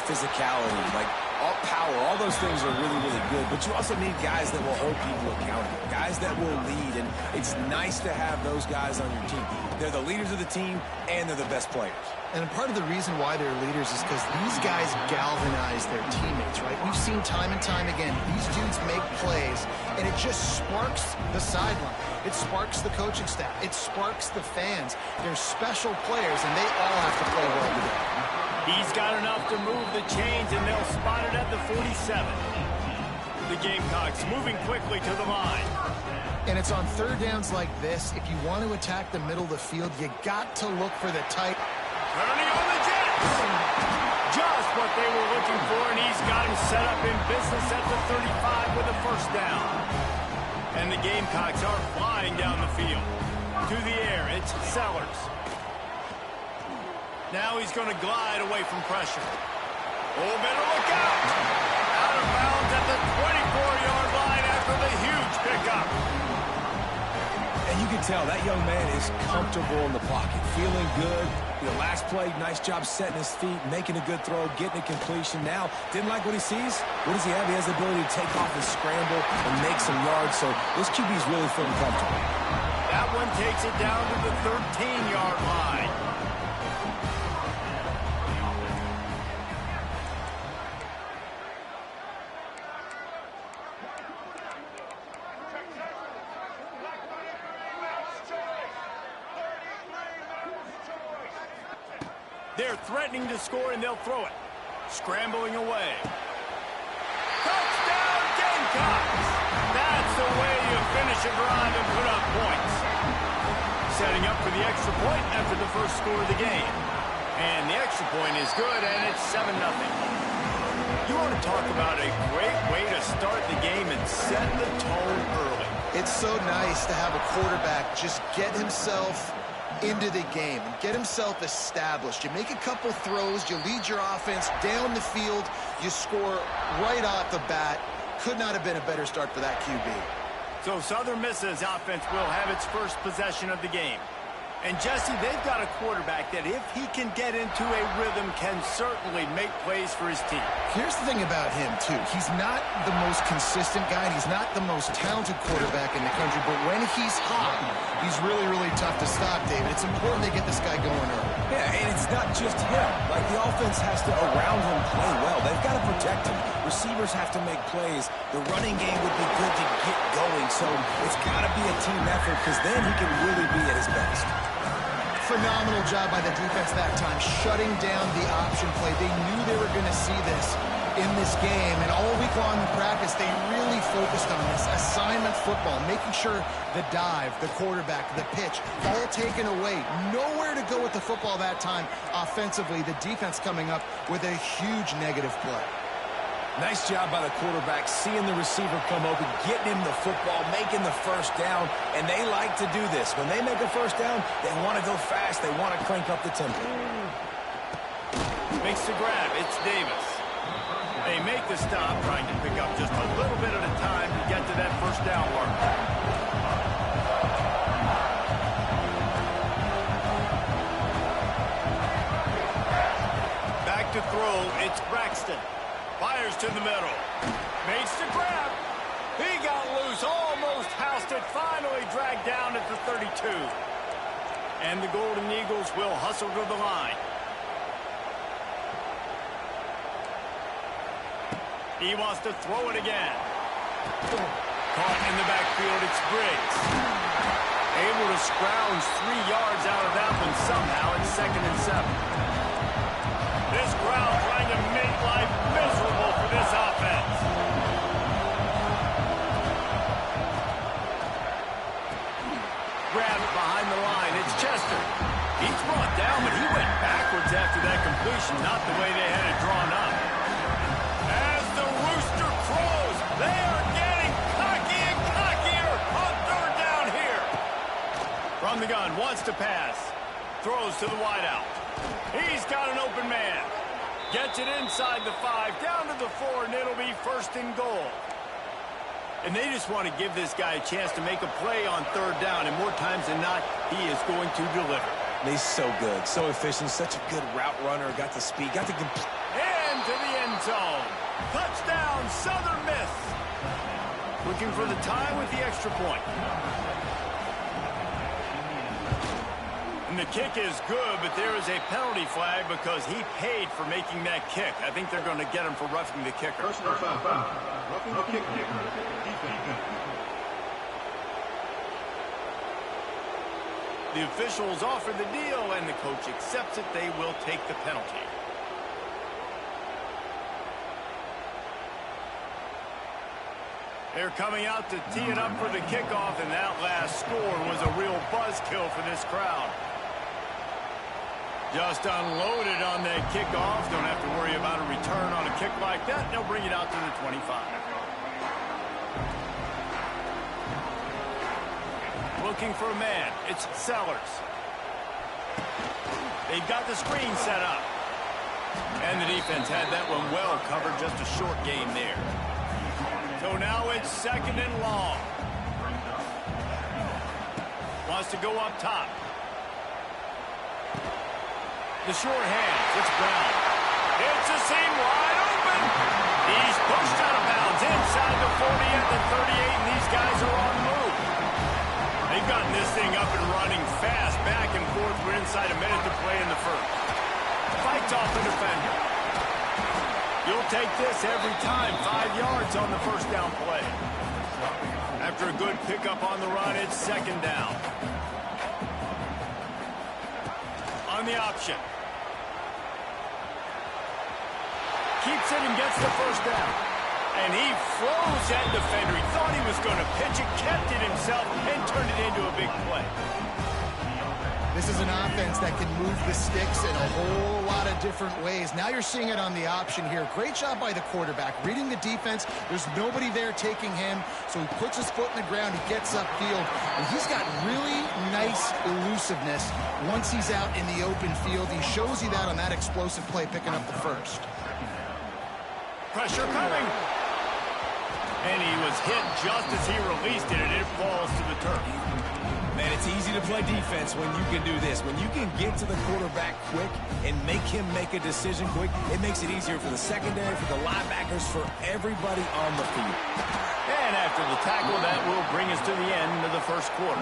physicality, like all power. All those things are really, really good. But you also need guys that will hold people accountable, guys that will lead. And it's nice to have those guys on your team. They're the leaders of the team, and they're the best players. And part of the reason why they're leaders is because these guys galvanize their teammates, right? We've seen time and time again, these dudes make plays, and it just sparks the sideline. It sparks the coaching staff. It sparks the fans. They're special players, and they all have to play well together. He's got enough to move the chains, and they'll spot it at the 47. The Gamecocks moving quickly to the line. And it's on third downs like this. If you want to attack the middle of the field, you got to look for the tight. Turning on the Jets. Just what they were looking for, and he's got him set up in business at the 35 with a first down. And the Gamecocks are flying down the field. To the air, it's Sellers. Now he's going to glide away from pressure. Oh, better look out. Out of bounds at the 24-yard line after the huge pickup. And you can tell that young man is comfortable in the pocket, feeling good. Last play, nice job setting his feet, making a good throw, getting a completion. Now, didn't like what he sees. What does he have? He has the ability to take off and scramble and make some yards. So this QB's really feeling comfortable. That one takes it down to the 13-yard line. They're threatening to score, and they'll throw it. Scrambling away. Touchdown, Gamecocks! That's the way you finish a drive and put up points. Setting up for the extra point after the first score of the game. And the extra point is good, and it's 7-0. You want to talk about a great way to start the game and set the tone early. It's so nice to have a quarterback just get himself into the game and get himself established. You make a couple throws, you lead your offense down the field, you score right off the bat. Could not have been a better start for that QB. So Southern Miss's offense will have its first possession of the game. And Jesse, they've got a quarterback that if he can get into a rhythm can certainly make plays for his team. Here's the thing about him, too. He's not the most consistent guy, and he's not the most talented quarterback in the country, but when he's hot, he's really, really tough to stop, David. It's important they get this guy going early. Yeah, and it's not just him. Like, the offense has to, around him, play well. They've got to protect him. Receivers have to make plays. The running game would be good to get going, so it's got to be a team effort because then he can really be at his best. Phenomenal job by the defense that time, shutting down the option play. They knew they were going to see this in this game, and all week long in practice, they really focused on this assignment football, making sure the dive, the quarterback, the pitch, all taken away. Nowhere to go with the football that time offensively. The defense coming up with a huge negative play. Nice job by the quarterback, seeing the receiver come open, getting him the football, making the first down, and they like to do this. When they make a first down, they want to go fast. They want to crank up the tempo. Makes the grab. It's Davis. They make the stop, trying to pick up just a little bit at a time to get to that first down mark. Back to throw. It's Braxton. Fires to the middle. Makes the grab. He got loose. Almost housed it. Finally dragged down at the 32. And the Golden Eagles will hustle to the line. He wants to throw it again. Caught in the backfield, it's Briggs. Able to scrounge 3 yards out of that one somehow. It's 2nd and 7. This crowd trying to make life miserable for this offense. Grab it behind the line. It's Chester. He's brought down, but he went backwards after that completion. Not the way they had it drawn up. As the rooster crows, they are getting cocky and cockier on 3rd down here. From the gun, wants to pass. Throws to the wideout. He's got an open man. Gets it inside the 5, down to the 4, and it'll be 1st and goal. And they just want to give this guy a chance to make a play on 3rd down, and more times than not, he is going to deliver. He's so good, so efficient, such a good route runner, got the speed, got the complete. Into the end zone. Touchdown, Southern Miss. Looking for the tie with the extra point. And the kick is good, but there is a penalty flag because he paid for making that kick. I think they're going to get him for roughing the kicker. Personal foul. Roughing the kicker. Defense. The officials offer the deal, and the coach accepts it. They will take the penalty. They're coming out to tee it up for the kickoff, and that last score was a real buzzkill for this crowd. Just unloaded on that kickoff. Don't have to worry about a return on a kick like that. They'll bring it out to the 25. Looking for a man. It's Sellers. They've got the screen set up. And the defense had that one well covered. Just a short game there. So now it's 2nd and long. Wants to go up top. The short hands. It's Brown. It's a seam wide open. He's pushed out of bounds inside the 40 at the 38, and these guys are on the move. They've gotten this thing up and running fast, back and forth. We're inside a minute to play in the first. Fights off the defender. You'll take this every time. 5 yards on the first down play. After a good pickup on the run, it's 2nd down. On the option. Keeps it and gets the first down. And he froze that defender. He thought he was going to pitch it, kept it himself, and turned it into a big play. This is an offense that can move the sticks in a whole lot of different ways. Now you're seeing it on the option here. Great job by the quarterback. Reading the defense, there's nobody there taking him, so he puts his foot in the ground, he gets upfield, and he's got really nice elusiveness once he's out in the open field. He shows you that on that explosive play, picking up the first. Pressure coming. And he was hit just as he released it, and it falls to the turf. Man, it's easy to play defense when you can do this. When you can get to the quarterback quick and make him make a decision quick, it makes it easier for the secondary, for the linebackers, for everybody on the field. And after the tackle, that will bring us to the end of the first quarter.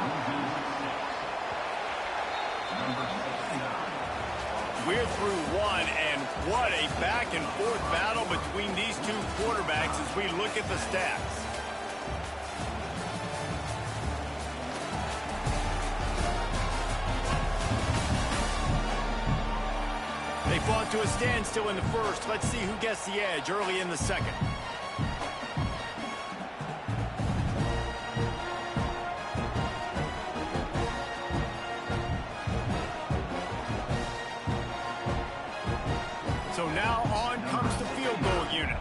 We're through one, and what a back-and-forth battle between these two quarterbacks as we look at the stats. They fought to a standstill in the first. Let's see who gets the edge early in the second. So now on comes the field goal unit.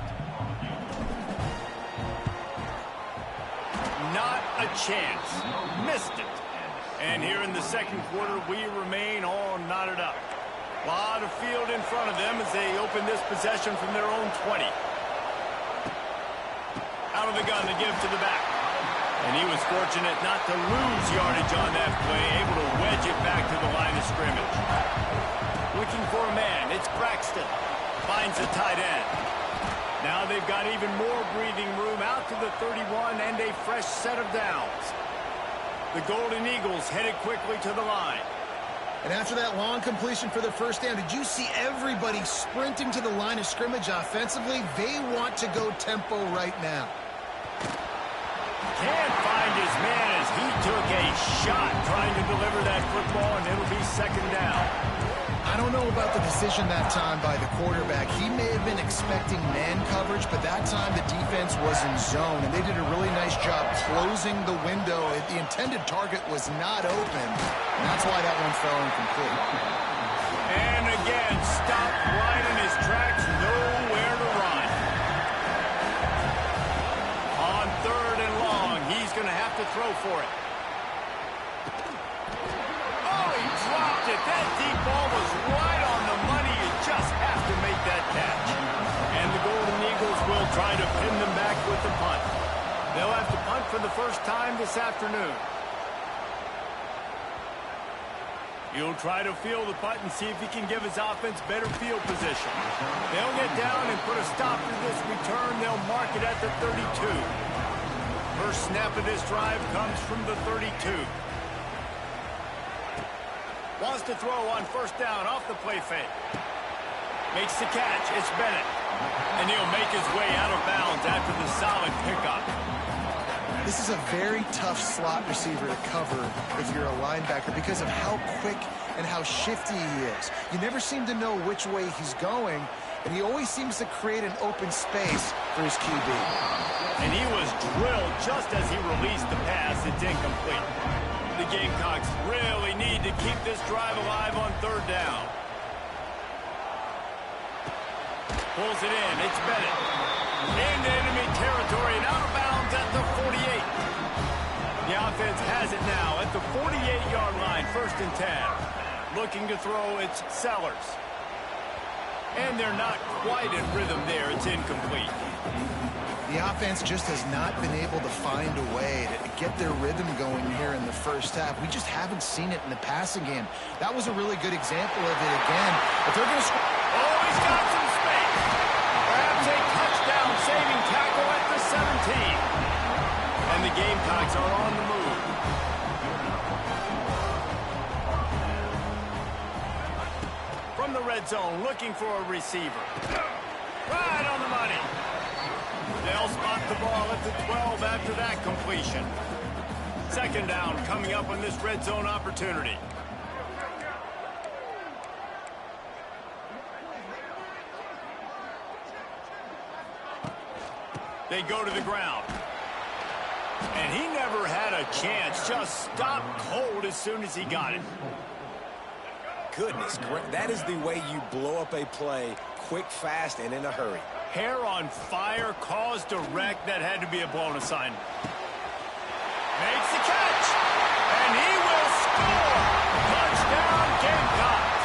Not a chance. Missed it. And here in the second quarter, we remain all knotted up. A lot of field in front of them as they open this possession from their own 20. Out of the gun to give to the back. And he was fortunate not to lose yardage on that play, able to wedge it back to the line of scrimmage. Looking for a man, it's Braxton. Finds the tight end. Now they've got even more breathing room out to the 31 and a fresh set of downs. The Golden Eagles headed quickly to the line. And after that long completion for the first down, did you see everybody sprinting to the line of scrimmage offensively? They want to go tempo right now. Can't find his man as he took a shot trying to deliver that football, and it'll be second down. I don't know about the decision that time by the quarterback. He may have been expecting man coverage, but that time the defense was in zone, and they did a really nice job closing the window. The intended target was not open, and that's why that one fell incomplete. And again, stopped right in his tracks, nowhere to run. On third and long, he's going to have to throw for it. Oh, he dropped it. That deep ball was right on the money. You just have to make that catch. And the Golden Eagles will try to pin them back with the punt. They'll have to punt for the first time this afternoon. He'll try to field the punt and see if he can give his offense better field position. They'll get down and put a stop to this return. They'll mark it at the 32. First snap of this drive comes from the 32. Wants to throw on first down off the play fake. Makes the catch. It's Bennett. And he'll make his way out of bounds after the solid pickup. This is a very tough slot receiver to cover if you're a linebacker because of how quick and how shifty he is. You never seem to know which way he's going, and he always seems to create an open space for his QB. And he was drilled just as he released the pass. It's incomplete. The Gamecocks really need to keep this drive alive on third down. Pulls it in. It's Bennett. Into enemy territory and out of bounds at the 48. The offense has it now at the 48-yard line, first and 10. Looking to throw, it's Sellers. And they're not quite in rhythm there. It's incomplete. The offense just has not been able to find a way to get their rhythm going here in the first half. We just haven't seen it in the passing game. That was a really good example of it again. If they're going to score... Oh, he's got some space. Grabs a touchdown-saving tackle at the 17. And the Gamecocks are on the move. From the red zone, looking for a receiver. Right on the money. They'll spot the ball at the 12 after that completion. Second down coming up on this red zone opportunity. They go to the ground. And he never had a chance. Just stopped cold as soon as he got it. Goodness, that is the way you blow up a play quick, fast, and in a hurry. Hair on fire, caused a wreck. That had to be a blown assignment. Makes the catch. And he will score. Touchdown, Gamecocks.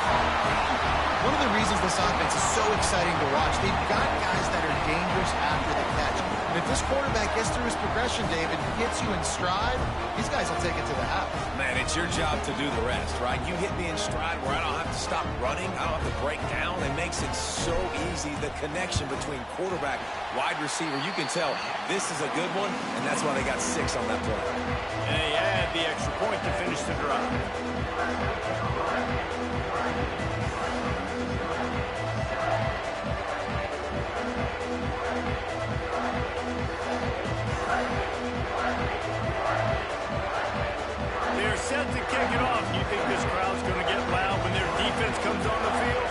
One of the reasons this offense is so exciting to watch, they've got guys that are dangerous after the catch. And if this quarterback gets through his progression, David, hits you in stride, these guys will take it to the house. Man, it's your job to do the rest, right? You hit me in stride where I don't have to stop running. I don't have to break down. It makes it so easy. The connection between quarterback, wide receiver, you can tell this is a good one, and that's why they got 6 on that play. And they add the extra point to finish the drive. They're set to kick it off. You think this crowd's going to get loud when their defense comes on the field?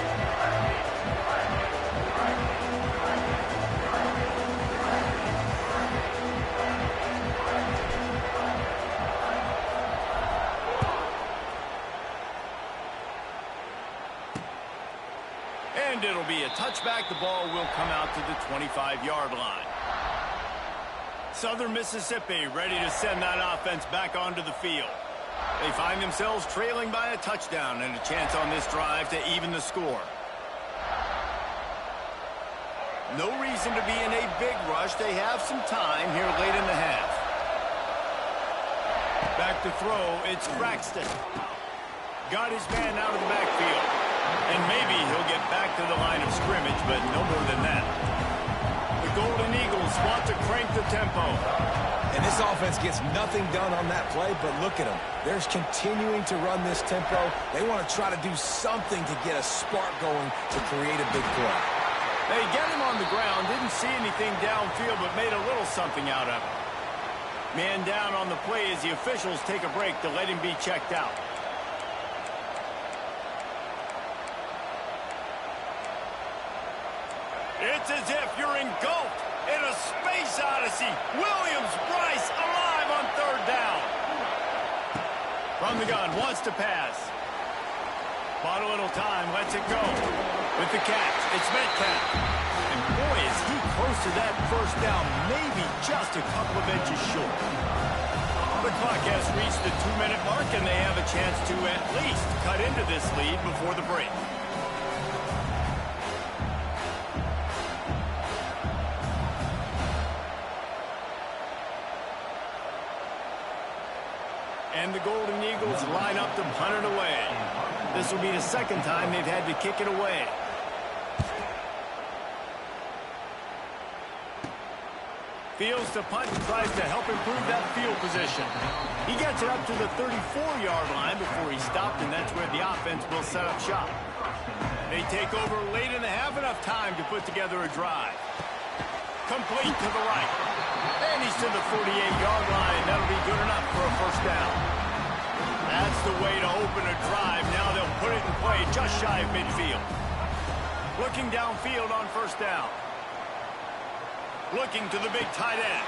And it'll be a touchback. The ball will come out to the 25-yard line. Southern Mississippi ready to send that offense back onto the field. They find themselves trailing by a touchdown and a chance on this drive to even the score. No reason to be in a big rush. They have some time here late in the half. Back to throw, it's Braxton. Got his man out of the backfield. And maybe he'll get back to the line of scrimmage, but no more than that. The Golden Eagles want to crank the tempo. And this offense gets nothing done on that play, but look at them. They're continuing to run this tempo. They want to try to do something to get a spark going to create a big play. They get him on the ground, didn't see anything downfield, but made a little something out of it. Man down on the play as the officials take a break to let him be checked out. It's as if you're engulfed in a space odyssey. Williams-Brice alive on third down. From the gun, wants to pass. Bought a little time, lets it go. With the catch, it's Metcalf. And boy, is he close to that first down, maybe just a couple of inches short. The clock has reached the 2-minute mark, and they have a chance to at least cut into this lead before the break. And the Golden Eagles line up to punt it away. This will be the second time they've had to kick it away. Fields to punt and tries to help improve that field position. He gets it up to the 34-yard line before he stopped, and that's where the offense will set up shop. They take over late in the half, enough time to put together a drive. Complete to the right. And he's to the 48-yard line. That'll be good enough for a first down. That's the way to open a drive. Now they'll put it in play just shy of midfield. Looking downfield on first down. Looking to the big tight end.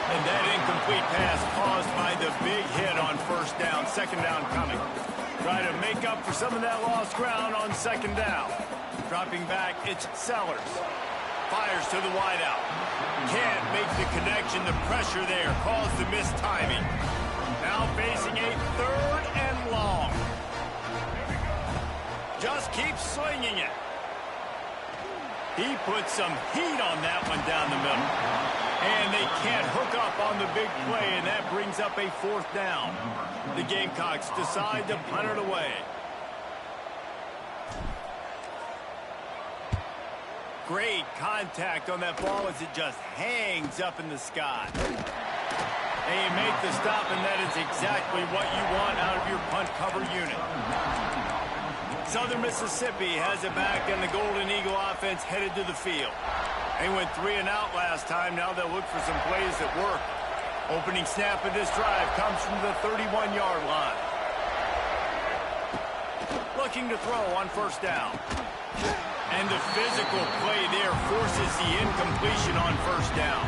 And that incomplete pass caused by the big hit on first down. Second down coming. Try to make up for some of that lost ground on second down. Dropping back, it's Sellers. Fires to the wideout. Can't make the connection. The pressure there caused the missed timing. Now facing a third and long. Just keeps slinging it. He put some heat on that one down the middle. And they can't hook up on the big play, and that brings up a fourth down. The Gamecocks decide to punt it away. Great contact on that ball as it just hangs up in the sky. They make the stop, and that is exactly what you want out of your punt cover unit. Southern Mississippi has it back, and the Golden Eagle offense headed to the field. They went 3 and out last time. Now they'll look for some plays that work. Opening snap of this drive comes from the 31-yard line. Looking to throw on first down. And the physical play there forces the incompletion on first down.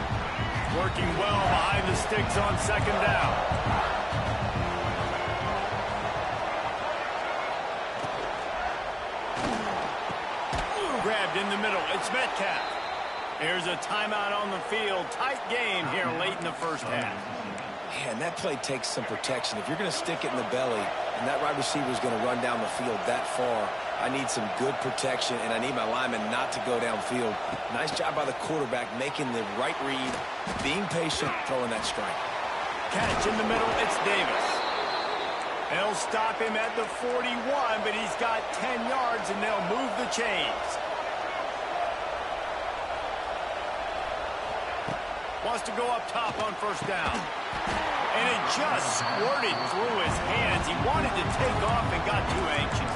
Working well behind the sticks on second down. Grabbed in the middle. It's Metcalf. There's a timeout on the field. Tight game here late in the first half. Man, that play takes some protection. If you're going to stick it in the belly and that wide receiver is going to run down the field that far, I need some good protection, and I need my lineman not to go downfield. Nice job by the quarterback making the right read, being patient, throwing that strike. Catch in the middle. It's Davis. They'll stop him at the 41, but he's got 10 yards, and they'll move the chains. Wants to go up top on first down. And it just squirted through his hands. He wanted to take off and got too anxious.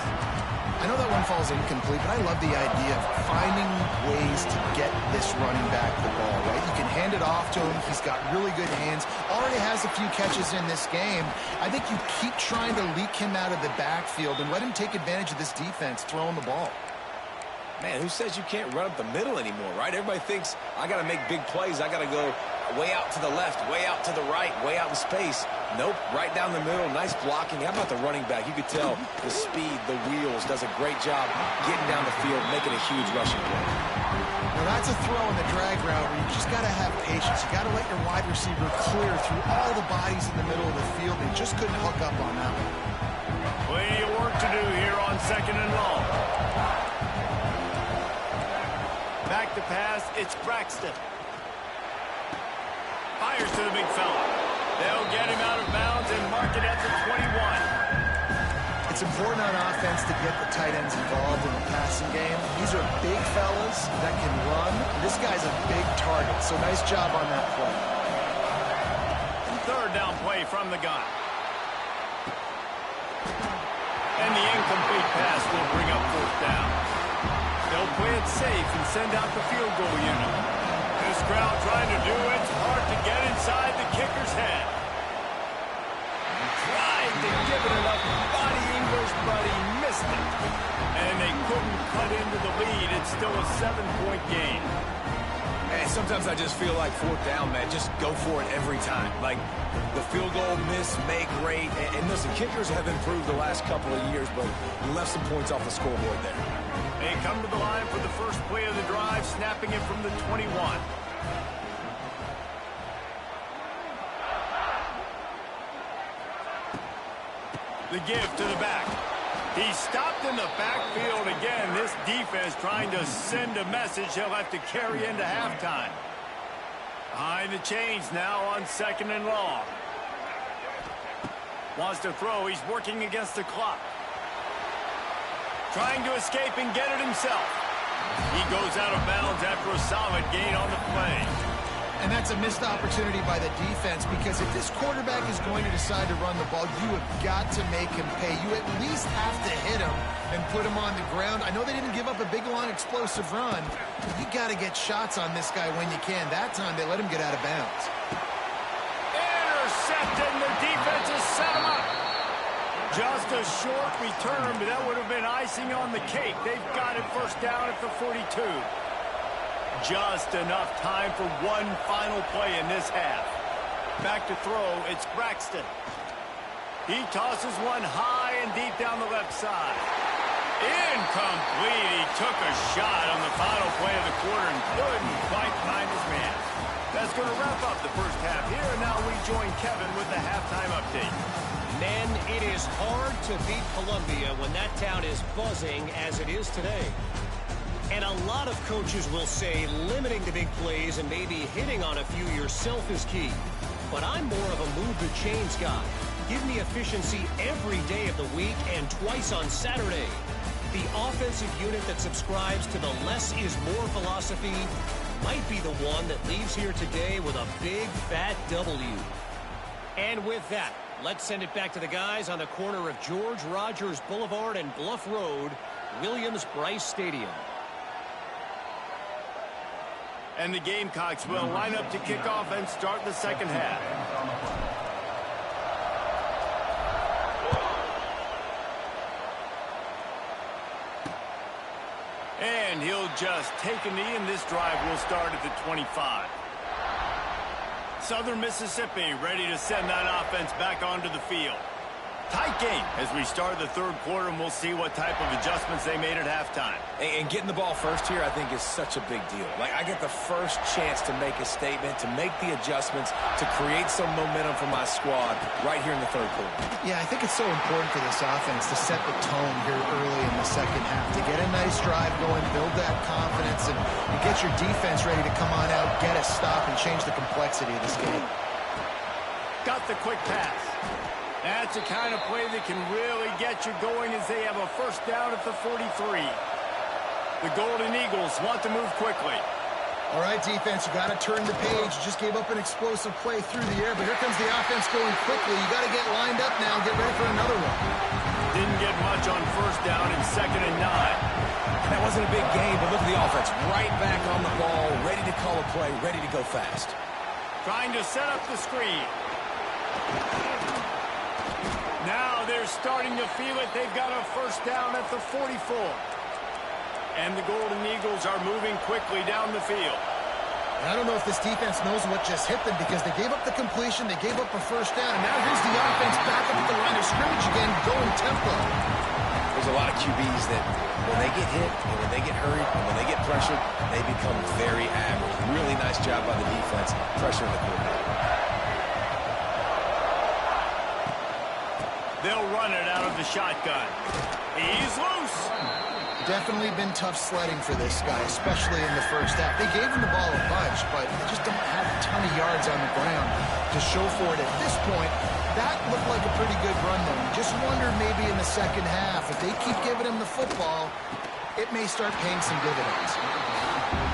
I know that one falls incomplete, but I love the idea of finding ways to get this running back the ball, right? You can hand it off to him. He's got really good hands. Already has a few catches in this game. I think you keep trying to leak him out of the backfield and let him take advantage of this defense throwing the ball. Man, who says you can't run up the middle anymore, right? Everybody thinks I got to make big plays. I got to go way out to the left, way out to the right, way out in space. Nope, right down the middle. Nice blocking. How about the running back? You could tell the speed, the wheels, does a great job getting down the field, making a huge rushing play. Now that's a throw in the drag route where you just got to have patience. You got to let your wide receiver clear through all the bodies in the middle of the field. They just couldn't hook up on that one. Plenty of work to do here on 2nd and long. Back to pass, it's Braxton. Fires to the big fella. They'll get him out of bounds and mark it at the 21. It's important on offense to get the tight ends involved in the passing game. These are big fellas that can run. This guy's a big target, so nice job on that play. 3rd down play from the gun. And the incomplete pass will bring up 4th down. They'll play it safe and send out the field goal unit. This crowd trying to do its part to get inside the kicker's head. He tried to give it enough body English, but he missed it. And they couldn't cut into the lead. It's still a 7-point game. And sometimes I just feel like 4th down, man, just go for it every time. Like the field goal miss, make rate. And listen, kickers have improved the last couple of years, but you left some points off the scoreboard there. They come to the line for the first play of the drive, snapping it from the 21. The give to the back. He's stopped in the backfield again. This defense trying to send a message he'll have to carry into halftime. Behind the chains now on 2nd and long. Wants to throw. He's working against the clock. Trying to escape and get it himself. He goes out of bounds after a solid gain on the play. And that's a missed opportunity by the defense, because if this quarterback is going to decide to run the ball, you have got to make him pay. You at least have to hit him and put him on the ground. I know they didn't give up a big, long, explosive run, but you got to get shots on this guy when you can. That time, they let him get out of bounds. Intercepted, and the defense has set him up. Just a short return, but that would have been icing on the cake. They've got it 1st down at the 42. Just enough time for one final play in this half. Back to throw, it's Braxton. He tosses one high and deep down the left side. Incomplete. He took a shot on the final play of the quarter and couldn't quite find his man. That's going to wrap up the first half here, and now we join Kevin with the halftime update. Men, it is hard to beat Columbia when that town is buzzing as it is today. And a lot of coaches will say limiting the big plays and maybe hitting on a few yourself is key. But I'm more of a move the chains guy. Give me efficiency every day of the week and twice on Saturday. The offensive unit that subscribes to the less is more philosophy might be the one that leaves here today with a big fat W. And with that, let's send it back to the guys on the corner of George Rogers Boulevard and Bluff Road, Williams-Brice Stadium. And the Gamecocks will line up to kick off and start the second half. And he'll just take a knee, and this drive will start at the 25. Southern Mississippi ready to send that offense back onto the field. Tight game as we start the third quarter, and we'll see what type of adjustments they made at halftime. And getting the ball first here, I think, is such a big deal. Like, I get the first chance to make a statement, to make the adjustments, to create some momentum for my squad right here in the third quarter. Yeah, I think it's so important for this offense to set the tone here early in the second half, to get a nice drive going, build that confidence, and get your defense ready to come on out, get a stop, and change the complexity of this game. Got the quick pass. That's the kind of play that can really get you going as they have a first down at the 43. The Golden Eagles want to move quickly. All right, defense, you got to turn the page. You just gave up an explosive play through the air, but here comes the offense going quickly. You got to get lined up now and get ready for another one. Didn't get much on first down in 2nd and 9. That wasn't a big game, but look at the offense. Right back on the ball, ready to call a play, ready to go fast. Trying to set up the screen. Now they're starting to feel it. They've got a first down at the 44. And the Golden Eagles are moving quickly down the field. I don't know if this defense knows what just hit them because they gave up the completion, they gave up a first down, and now here's the offense back up at the line of scrimmage again, going tempo. There's a lot of QBs that when they get hit and when they get hurried and when they get pressured, they become very average. Really nice job by the defense pressuring the quarterback. They'll run it out of the shotgun. He's loose. Definitely been tough sledding for this guy, especially in the first half. They gave him the ball a bunch, but they just don't have a ton of yards on the ground to show for it at this point. That looked like a pretty good run, though. You just wonder maybe in the second half, if they keep giving him the football, it may start paying some dividends.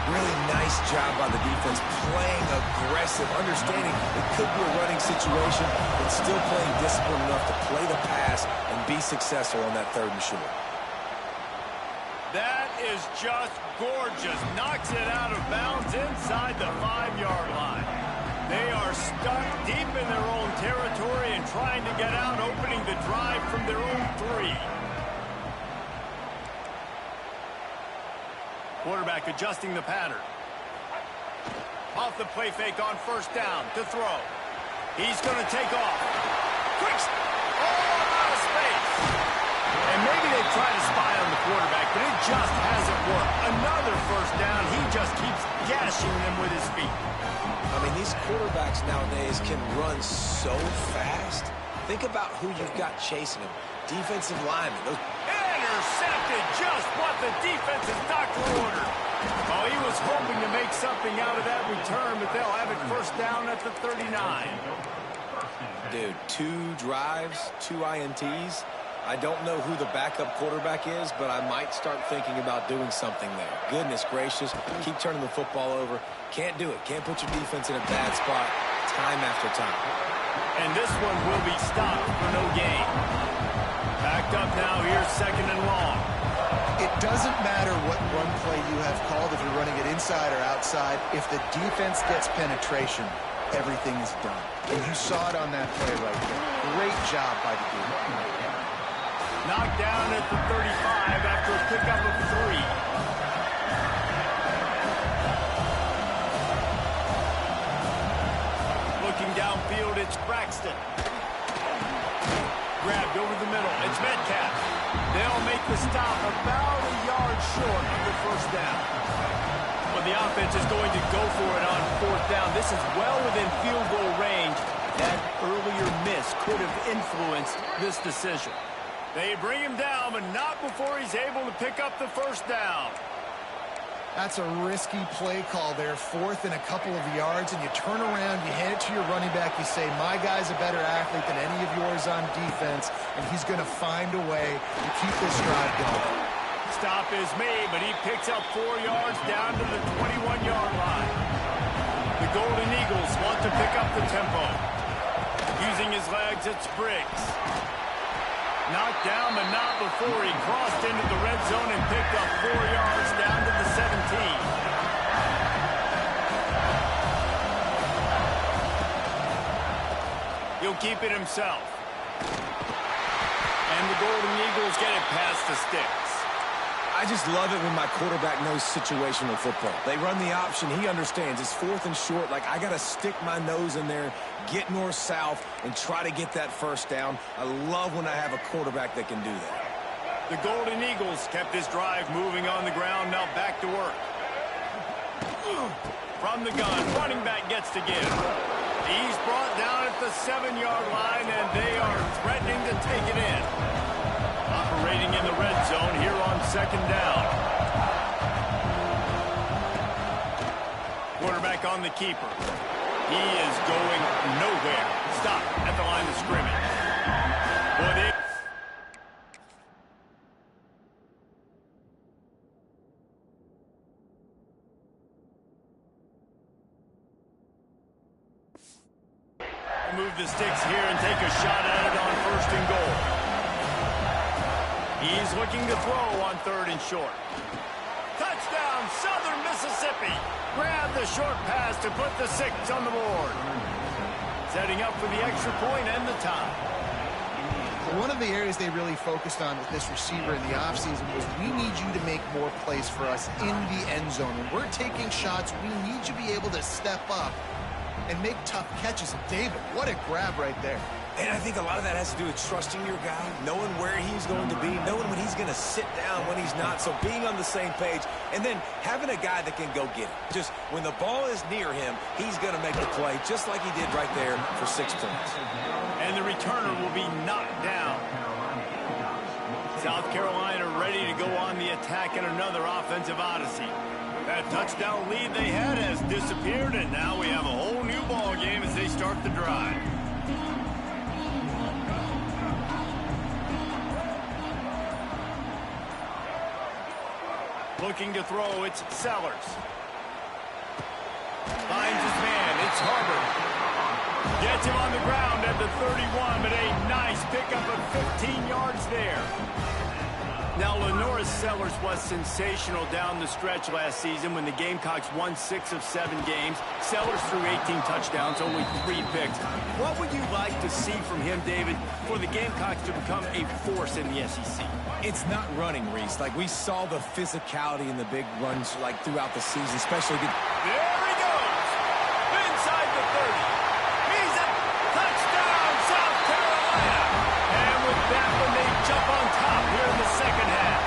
Really nice job by the defense, playing aggressive, understanding it could be a running situation, but still playing disciplined enough to play the pass and be successful on that 3rd and short. That is just gorgeous. Knocks it out of bounds inside the 5-yard line. They are stuck deep in their own territory and trying to get out, opening the drive from their own 3. Quarterback adjusting the pattern. Off the play fake on first down to throw. He's going to take off. Quick. Oh, out of space. And maybe they try to spy on the quarterback, but it just hasn't worked. Another first down. He just keeps gashing them with his feet. I mean, these quarterbacks nowadays can run so fast. Think about who you've got chasing them. Defensive linemen. Intercepted, just what the defense's doctor ordered. Oh, he was hoping to make something out of that return, but they'll have it first down at the 39. Dude, 2 drives, 2 INTs. I don't know who the backup quarterback is, but I might start thinking about doing something there. Goodness gracious, keep turning the football over. Can't do it. Can't put your defense in a bad spot time after time. And this one will be stopped for no gain. Backed up now, here's 2nd and long. It doesn't matter what run play you have called, if you're running it inside or outside. If the defense gets penetration, everything is done. And you saw it on that play right there. Great job by the defense. Knocked down at the 35 after a pickup of 3. Looking downfield, it's Braxton. Grabbed over the middle. It's Metcalf. They'll make the stop about a yard short of the first down. Well, the offense is going to go for it on 4th down. This is well within field goal range. That earlier miss could have influenced this decision. They bring him down, but not before he's able to pick up the first down. That's a risky play call there, 4th and a couple of yards, and you turn around, you hand it to your running back, you say, my guy's a better athlete than any of yours on defense, and he's going to find a way to keep this drive going. Stop is made, but he picks up 4 yards down to the 21-yard line. The Golden Eagles want to pick up the tempo. Using his legs, it's Briggs. Knocked down, but not before he crossed into the red zone and picked up 4 yards down to the 17. He'll keep it himself. And the Golden Eagles get it past the sticks. I just love it when my quarterback knows situational football. They run the option. He understands. It's 4th and short. Like, I got to stick my nose in there, get north-south, and try to get that first down. I love when I have a quarterback that can do that. The Golden Eagles kept this drive moving on the ground. Now back to work. From the gun, running back gets to give. He's brought down at the 7-yard line, and they are threatening to take it in. Operating in the red zone here on 2nd down. Quarterback on the keeper. He is going nowhere. Stop at the line of scrimmage. Boy, they... Move the sticks here and take a shot at it on 1st and goal. He's looking to throw on 3rd and short. Touchdown, Southern Mississippi. Grab the short pass to put the 6 on the board. Setting up for the extra point and the tie. One of the areas they really focused on with this receiver in the offseason was we need you to make more plays for us in the end zone. When we're taking shots, we need you to be able to step up and make tough catches. And David, what a grab right there. And I think a lot of that has to do with trusting your guy, knowing where he's going to be, knowing when he's going to sit down, when he's not. So being on the same page, and then having a guy that can go get it. Just when the ball is near him, he's going to make the play, just like he did right there for 6 points. And the returner will be knocked down. South Carolina ready to go on the attack in another offensive odyssey. That touchdown lead they had has disappeared, and now we have a whole new ball game as they start the drive. Looking to throw, it's Sellers. Finds his man, it's Hubbard. Gets him on the ground at the 31, but a nice pickup of 15 yards there. Now, Lenoris Sellers was sensational down the stretch last season when the Gamecocks won 6 of 7 games. Sellers threw 18 touchdowns, only 3 picks. What would you like to see from him, David, for the Gamecocks to become a force in the SEC? It's not running, Reese. Like, we saw the physicality in the big runs, like, throughout the season, especially There he goes! Inside the 30. He's a touchdown, South Carolina! And with that one, they jump on top here in the second half.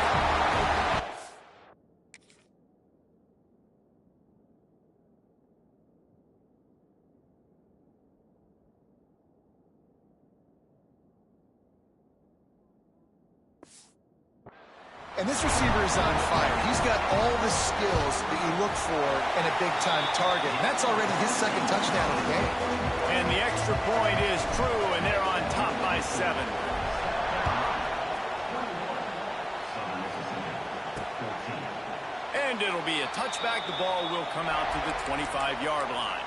And this receiver is on fire. He's got all the skills that you look for in a big-time target. And that's already his second touchdown of the game. And the extra point is true, and they're on top by 7. And it'll be a touchback. The ball will come out to the 25-yard line.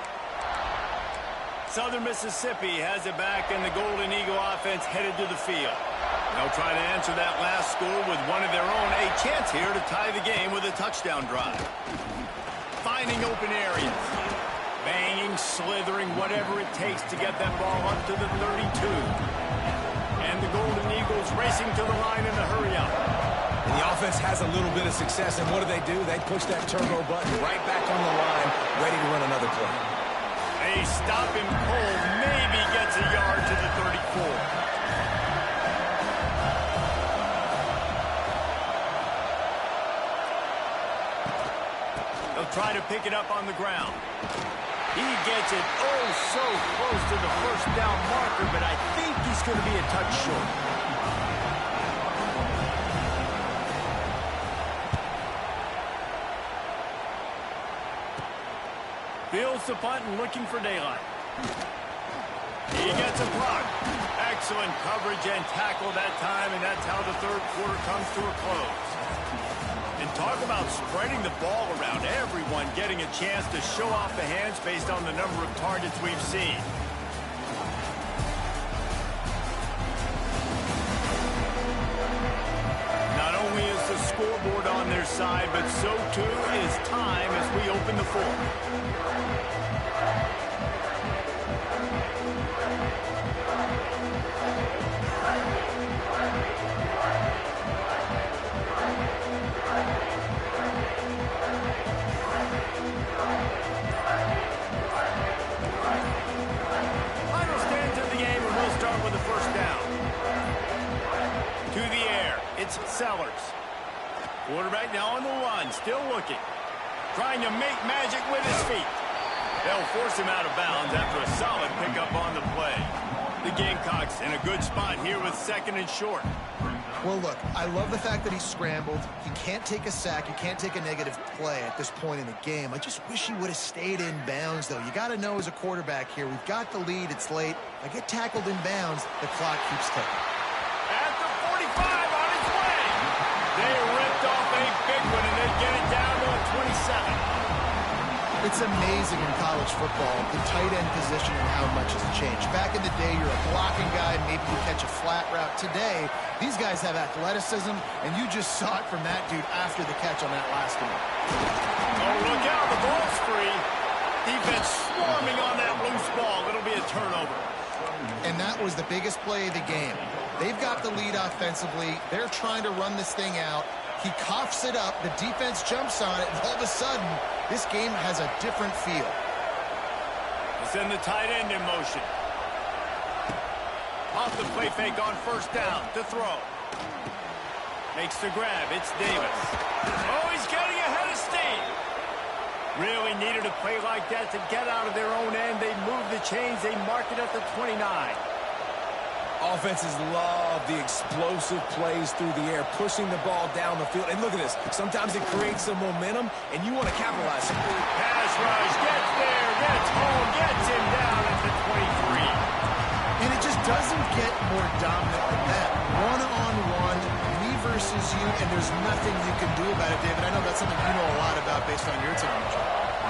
Southern Mississippi has it back, and the Golden Eagle offense headed to the field. They'll try to answer that last score with one of their own. A chance here to tie the game with a touchdown drive. Finding open areas. Banging, slithering, whatever it takes to get that ball up to the 32. And the Golden Eagles racing to the line in a hurry up. And the offense has a little bit of success, and what do? They push that turbo button right back on the line, ready to run another play. A stop him cold, maybe gets a yard to the 34. They'll try to pick it up on the ground. He gets it oh so close to the first down marker, but I think he's going to be a touch short. Fields the punt and looking for daylight. He gets a block. Excellent coverage and tackle that time, and that's how the third quarter comes to a close. And talk about spreading the ball around. Everyone getting a chance to show off the hands based on the number of targets we've seen. Not only is the scoreboard on their side, but so too is time as we open the fourth. Final stands of the game, and we'll start with the first down. To the air, it's Sellers. Quarterback now on the run, still looking. Trying to make magic with his feet. They'll force him out of bounds after a solid pickup on the play. The Gamecocks in a good spot here with second and short. Well, look, I love the fact that he scrambled. He can't take a sack. He can't take a negative play at this point in the game. I just wish he would have stayed in bounds, though. You got to know as a quarterback here, we've got the lead. It's late. If I get tackled in bounds, the clock keeps ticking. At the 45 on his way. They ripped off a big one, and they get it down to a 27. It's amazing in college football, the tight end position and how much has changed. Back in the day, you're a blocking guy, maybe you catch a flat route. Today, these guys have athleticism, and you just saw it from that dude after the catch on that last one. Oh, look out, the ball's free. Defense swarming on that loose ball. It'll be a turnover. And that was the biggest play of the game. They've got the lead offensively. They're trying to run this thing out. He coughs it up. The defense jumps on it. And all of a sudden, this game has a different feel. Send the tight end in motion. Off the play fake on first down to throw. Makes the grab. It's Davis. Oh, he's getting ahead of steam. Really needed a play like that to get out of their own end. They moved the chains. They marked it at the 29. Offenses love the explosive plays through the air, pushing the ball down the field. And look at this. Sometimes it creates some momentum, and you want to capitalize. Pass rush, gets there, gets home, gets him down at the 23. And it just doesn't get more dominant than that. One-on-one, me versus you, and there's nothing you can do about it, David. I know that's something you know a lot about based on your team.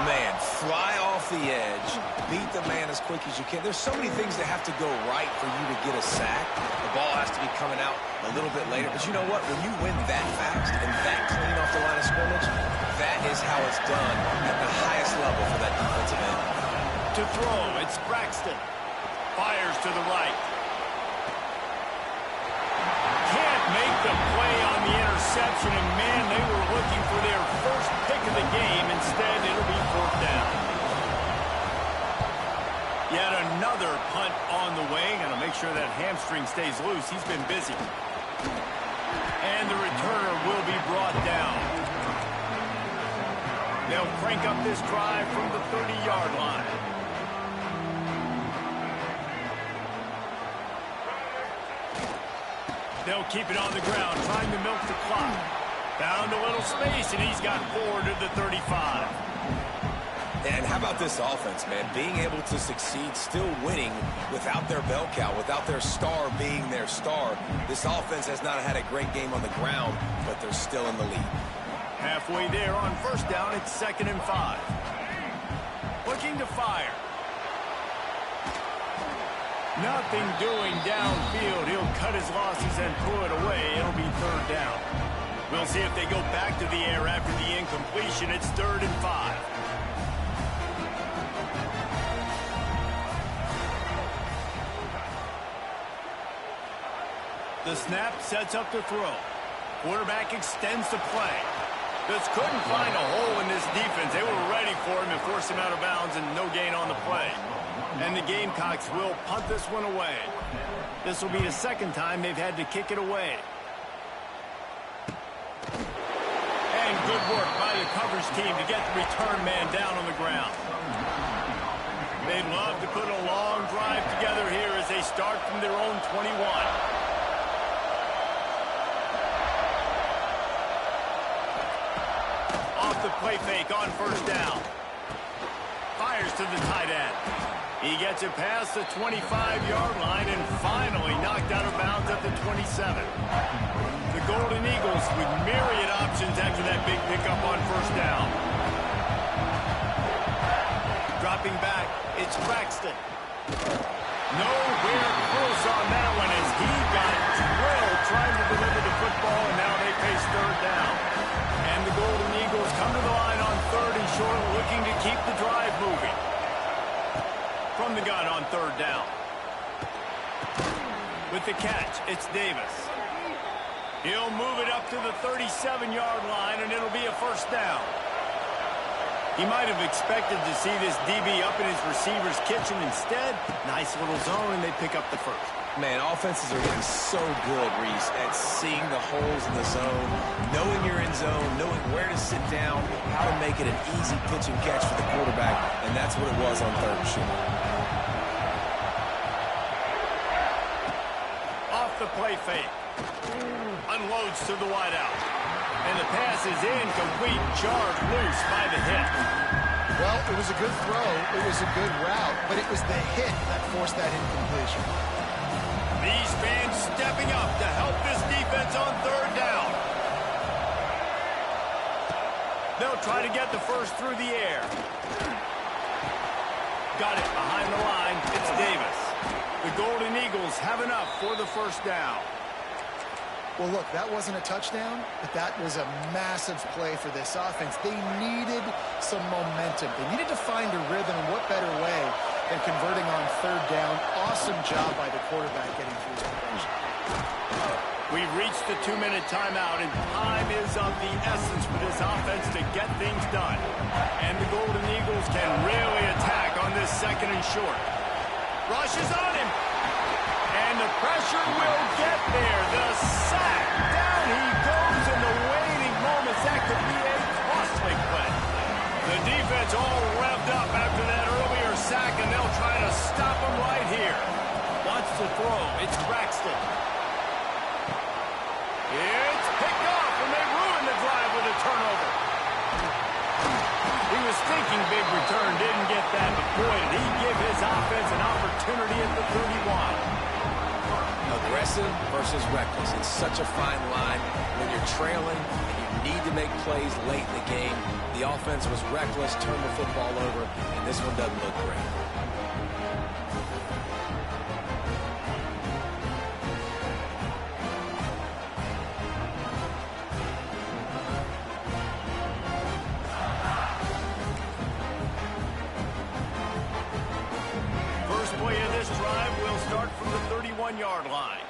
Man, fly off the edge, beat the man as quick as you can. There's so many things that have to go right for you to get a sack. The ball has to be coming out a little bit later. But you know what? When you win that fast and that clean off the line of scrimmage, that is how it's done at the highest level for that defensive end. To throw, it's Braxton. Fires to the right. Can't make the play on the interception, and man, they were looking for their first pick of the game. Instead, it'll be fourth down. Yet another punt on the way. Gonna make sure that hamstring stays loose. He's been busy. And the returner will be brought down. They'll crank up this drive from the 30-yard line. They'll keep it on the ground, trying to milk the clock. Found a little space, and he's got 4 to the 35. And how about this offense, man? Being able to succeed, still winning without their bell cow, without their star being their star. This offense has not had a great game on the ground, but they're still in the lead. Halfway there on first down, it's 2nd and 5. Looking to fire. Nothing doing downfield. He'll cut his losses and pull it away. It'll be 3rd down. We'll see if they go back to the air after the incompletion. It's 3rd and 5. The snap sets up the throw. Quarterback extends the play. Just couldn't find a hole in this defense. They were ready for him and forced him out of bounds, and no gain on the play. And the Gamecocks will punt this one away. This will be the 2nd time they've had to kick it away. And good work by the coverage team to get the return man down on the ground. They'd love to put a long drive together here as they start from their own 21. Off the play fake on first down. Fires to the tight end. He gets it past the 25-yard line and finally knocked out of bounds at the 27. The Golden Eagles with myriad options after that big pickup on first down. Dropping back, it's Braxton. Nowhere close on that one as he got drilled trying to deliver the football, and now they face 3rd down. And the Golden Eagles come to the line on 3rd and short, looking to keep the drive moving. From the gun on 3rd down. With the catch, it's Davis. He'll move it up to the 37-yard line, and it'll be a 1st down. He might have expected to see this DB up in his receiver's kitchen. Instead, nice little zone, and they pick up the 1st. Man, offenses are getting so good, Reese, at seeing the holes in the zone, knowing you're in zone, knowing where to sit down, how to make it an easy pitch and catch for the quarterback, and that's what it was on 3rd and short. Off the play fake. Unloads to the wideout. And the pass is incomplete, jarred loose by the hit. Well, it was a good throw. It was a good route, but it was the hit that forced that incompletion. These fans stepping up to help this defense on 3rd down. They'll try to get the 1st through the air. Got it behind the line. It's Davis. The Golden Eagles have enough for the 1st down. Well, look, that wasn't a touchdown, but that was a massive play for this offense. They needed some momentum. They needed to find a rhythm, and what better way than converting on 3rd down. Awesome job by the quarterback getting through his progression. We've reached the 2-minute timeout, and time is of the essence for this offense to get things done. And the Golden Eagles can really attack on this 2nd and short. Rush is on him. And the pressure will get there. The sack. Down he goes in the waning moments. That could be a costly play. The defense all revved up after that earlier sack, and they'll try to stop him right here. Wants to throw. It's Braxton. It's picked off, and they ruin the drive with a turnover. He was thinking big return, didn't get that, but boy, did he give his offense an opportunity at the 31. Aggressive versus reckless. It's such a fine line when you're trailing and you need to make plays late in the game. The offense was reckless, turned the football over, and this one doesn't look great. First play of this drive will start from the 31-yard line.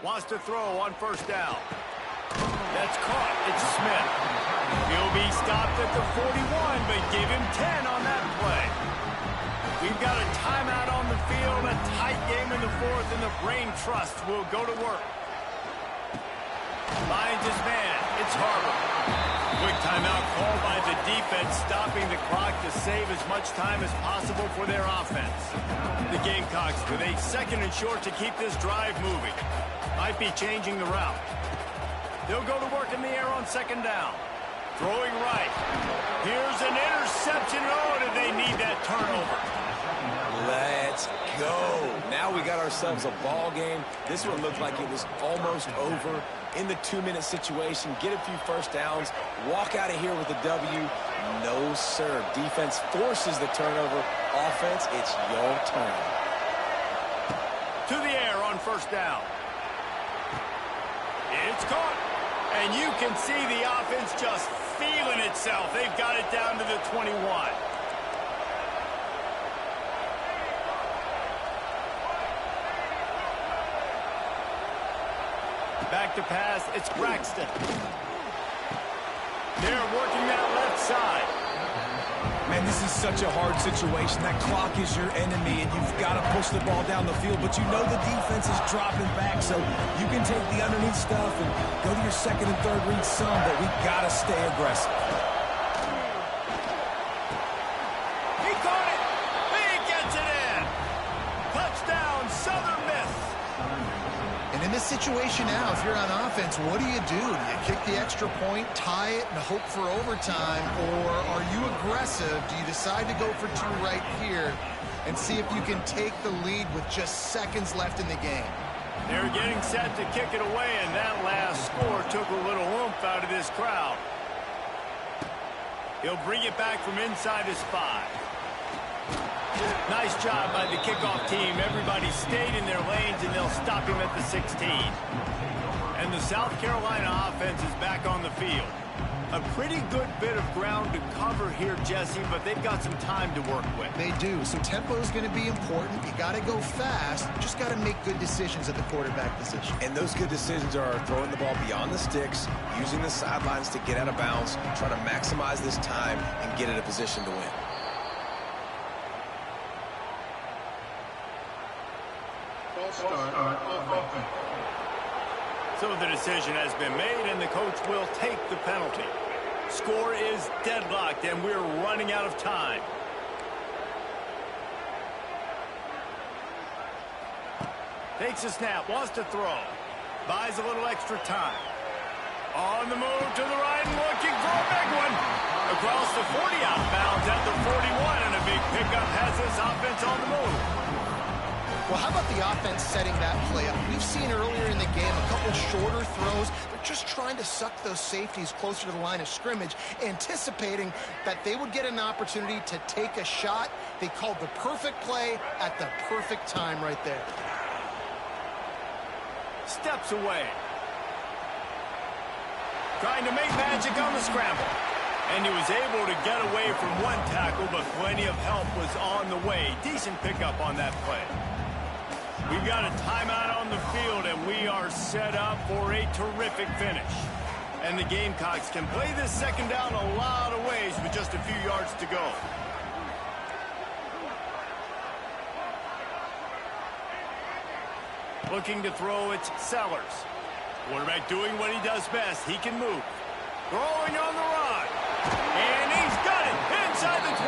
Wants to throw on 1st down. That's caught. It's Smith. He'll be stopped at the 41, but give him 10 on that play. We've got a timeout on the field, a tight game in the 4th, and the brain trust will go to work. Finds his man. It's Harper. Quick timeout called by the defense, stopping the clock to save as much time as possible for their offense. The Gamecocks with a 2nd and short to keep this drive moving. Might be changing the route. They'll go to work in the air on 2nd down. Throwing right. Here's an interception. Oh, did they need that turnover? Let's go. Now we got ourselves a ball game. This one looked like it was almost over. In the 2-minute situation, get a few 1st downs, walk out of here with a W. No, sir. Defense forces the turnover. Offense, it's your turn. To the air on 1st down. It's caught. And you can see the offense just feeling itself. They've got it down to the 21. Back to pass. It's Braxton. They're working that left side. Man, this is such a hard situation. That clock is your enemy, and you've got to push the ball down the field. But you know the defense is dropping back, so you can take the underneath stuff and go to your 2nd and 3rd read some, but we got to stay aggressive. He caught it. He gets it in. Touchdown, Southern Miss. And in this situation now, if you're on offense, what do? Do you kick the extra point, tie it, and hope for overtime? Or are you aggressive? Do you decide to go for 2 right here and see if you can take the lead with just seconds left in the game? They're getting set to kick it away, and that last score took a little oomph out of this crowd. He'll bring it back from inside his 5. Nice job by the kickoff team. Everybody stayed in their lanes, and they'll stop him at the 16. And the South Carolina offense is back on the field. A pretty good bit of ground to cover here, Jesse, but they've got some time to work with. They do. So tempo is going to be important. You got to go fast. You just got to make good decisions at the quarterback position. And those good decisions are throwing the ball beyond the sticks, using the sidelines to get out of bounds, trying to maximize this time and get in a position to win. start offense. So the decision has been made, and the coach will take the penalty. Score is deadlocked, and we're running out of time. Takes a snap, wants to throw. Buys a little extra time. On the move to the right and looking for a big one. Across the 40 out of bounds at the 41, and a big pickup has this offense on the move. Well, how about the offense setting that play up? We've seen earlier in the game a couple shorter throws. They're just trying to suck those safeties closer to the line of scrimmage, anticipating that they would get an opportunity to take a shot. They called the perfect play at the perfect time right there. Steps away. Trying to make magic on the scramble. And he was able to get away from one tackle, but plenty of help was on the way. Decent pickup on that play. We've got a timeout on the field, and we are set up for a terrific finish. And the Gamecocks can play this second down a lot of ways with just a few yards to go. Looking to throw, it's Sellers. Quarterback doing what he does best. He can move. Throwing on the run. And he's got it inside the 25.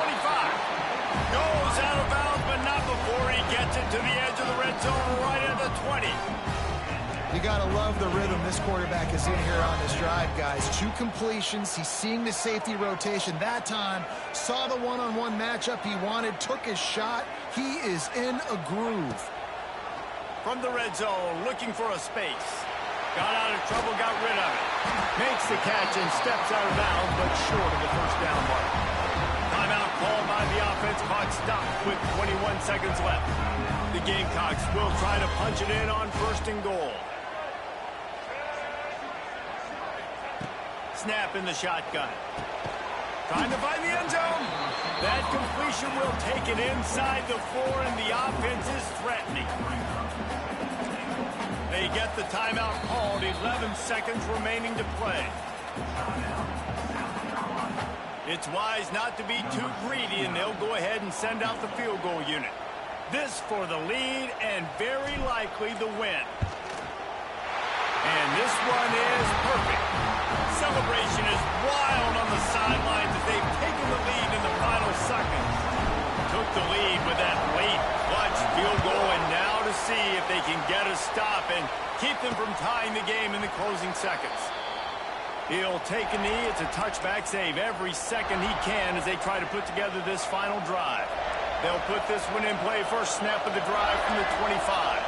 Goes out of bounds, but not before he gets it to the edge of the red zone right at the 20. You got to love the rhythm this quarterback is in here on this drive, guys. 2 completions. He's seeing the safety rotation that time. Saw the one-on-one matchup he wanted. Took his shot. He is in a groove. From the red zone, looking for a space. Got out of trouble, got rid of it. Makes the catch and steps out of bounds, but short of the first down mark. Timeout called by the offense, caught stopped with 21 seconds left. The Gamecocks will try to punch it in on 1st and goal. Snap in the shotgun. Trying to find the end zone. That completion will take it inside the 4, and the offense is threatening. They get the timeout called. 11 seconds remaining to play. It's wise not to be too greedy, and they'll go ahead and send out the field goal unit. This for the lead and very likely the win. And this one is perfect. Celebration is wild on the sidelines as they've taken the lead in the final seconds. Took the lead with that late clutch field goal, and now to see if they can get a stop and keep them from tying the game in the closing seconds. He'll take a knee. It's a touchback save every second he can as they try to put together this final drive. They'll put this one in play. First snap of the drive from the 25.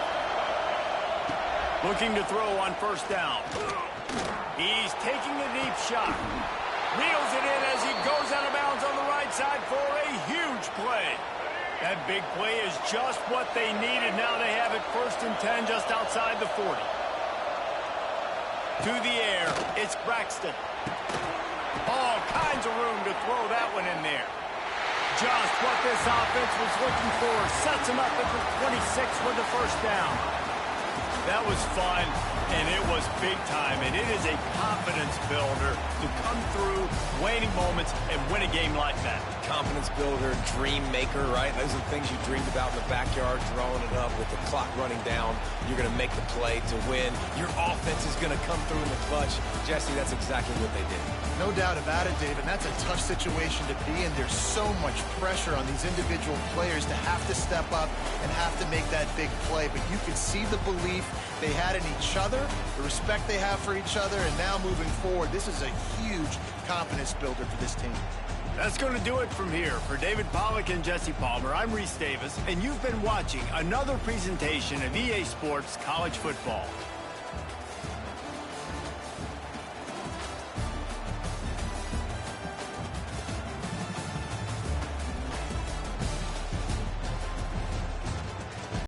Looking to throw on 1st down. He's taking a deep shot. Reels it in as he goes out of bounds on the right side for a huge play. That big play is just what they needed. Now they have it 1st and 10 just outside the 40. To the air, it's Braxton. All kinds of room to throw that one in there. Just what this offense was looking for. Sets him up at the 26 for the 1st down. That was fun, and it was big time, and it is a confidence builder to come through waning moments and win a game like that. Confidence builder, dream maker, right? Those are the things you dreamed about in the backyard, throwing it up with the clock running down. You're going to make the play to win. Your offense is going to come through in the clutch. Jesse, that's exactly what they did. No doubt about it, Dave, and that's a tough situation to be in. There's so much pressure on these individual players to have to step up and have to make that big play. But you can see the belief they had in each other, the respect they have for each other, and now moving forward, this is a huge confidence builder for this team. That's going to do it from here. For David Pollack and Jesse Palmer, I'm Reese Davis, and you've been watching another presentation of EA Sports College Football.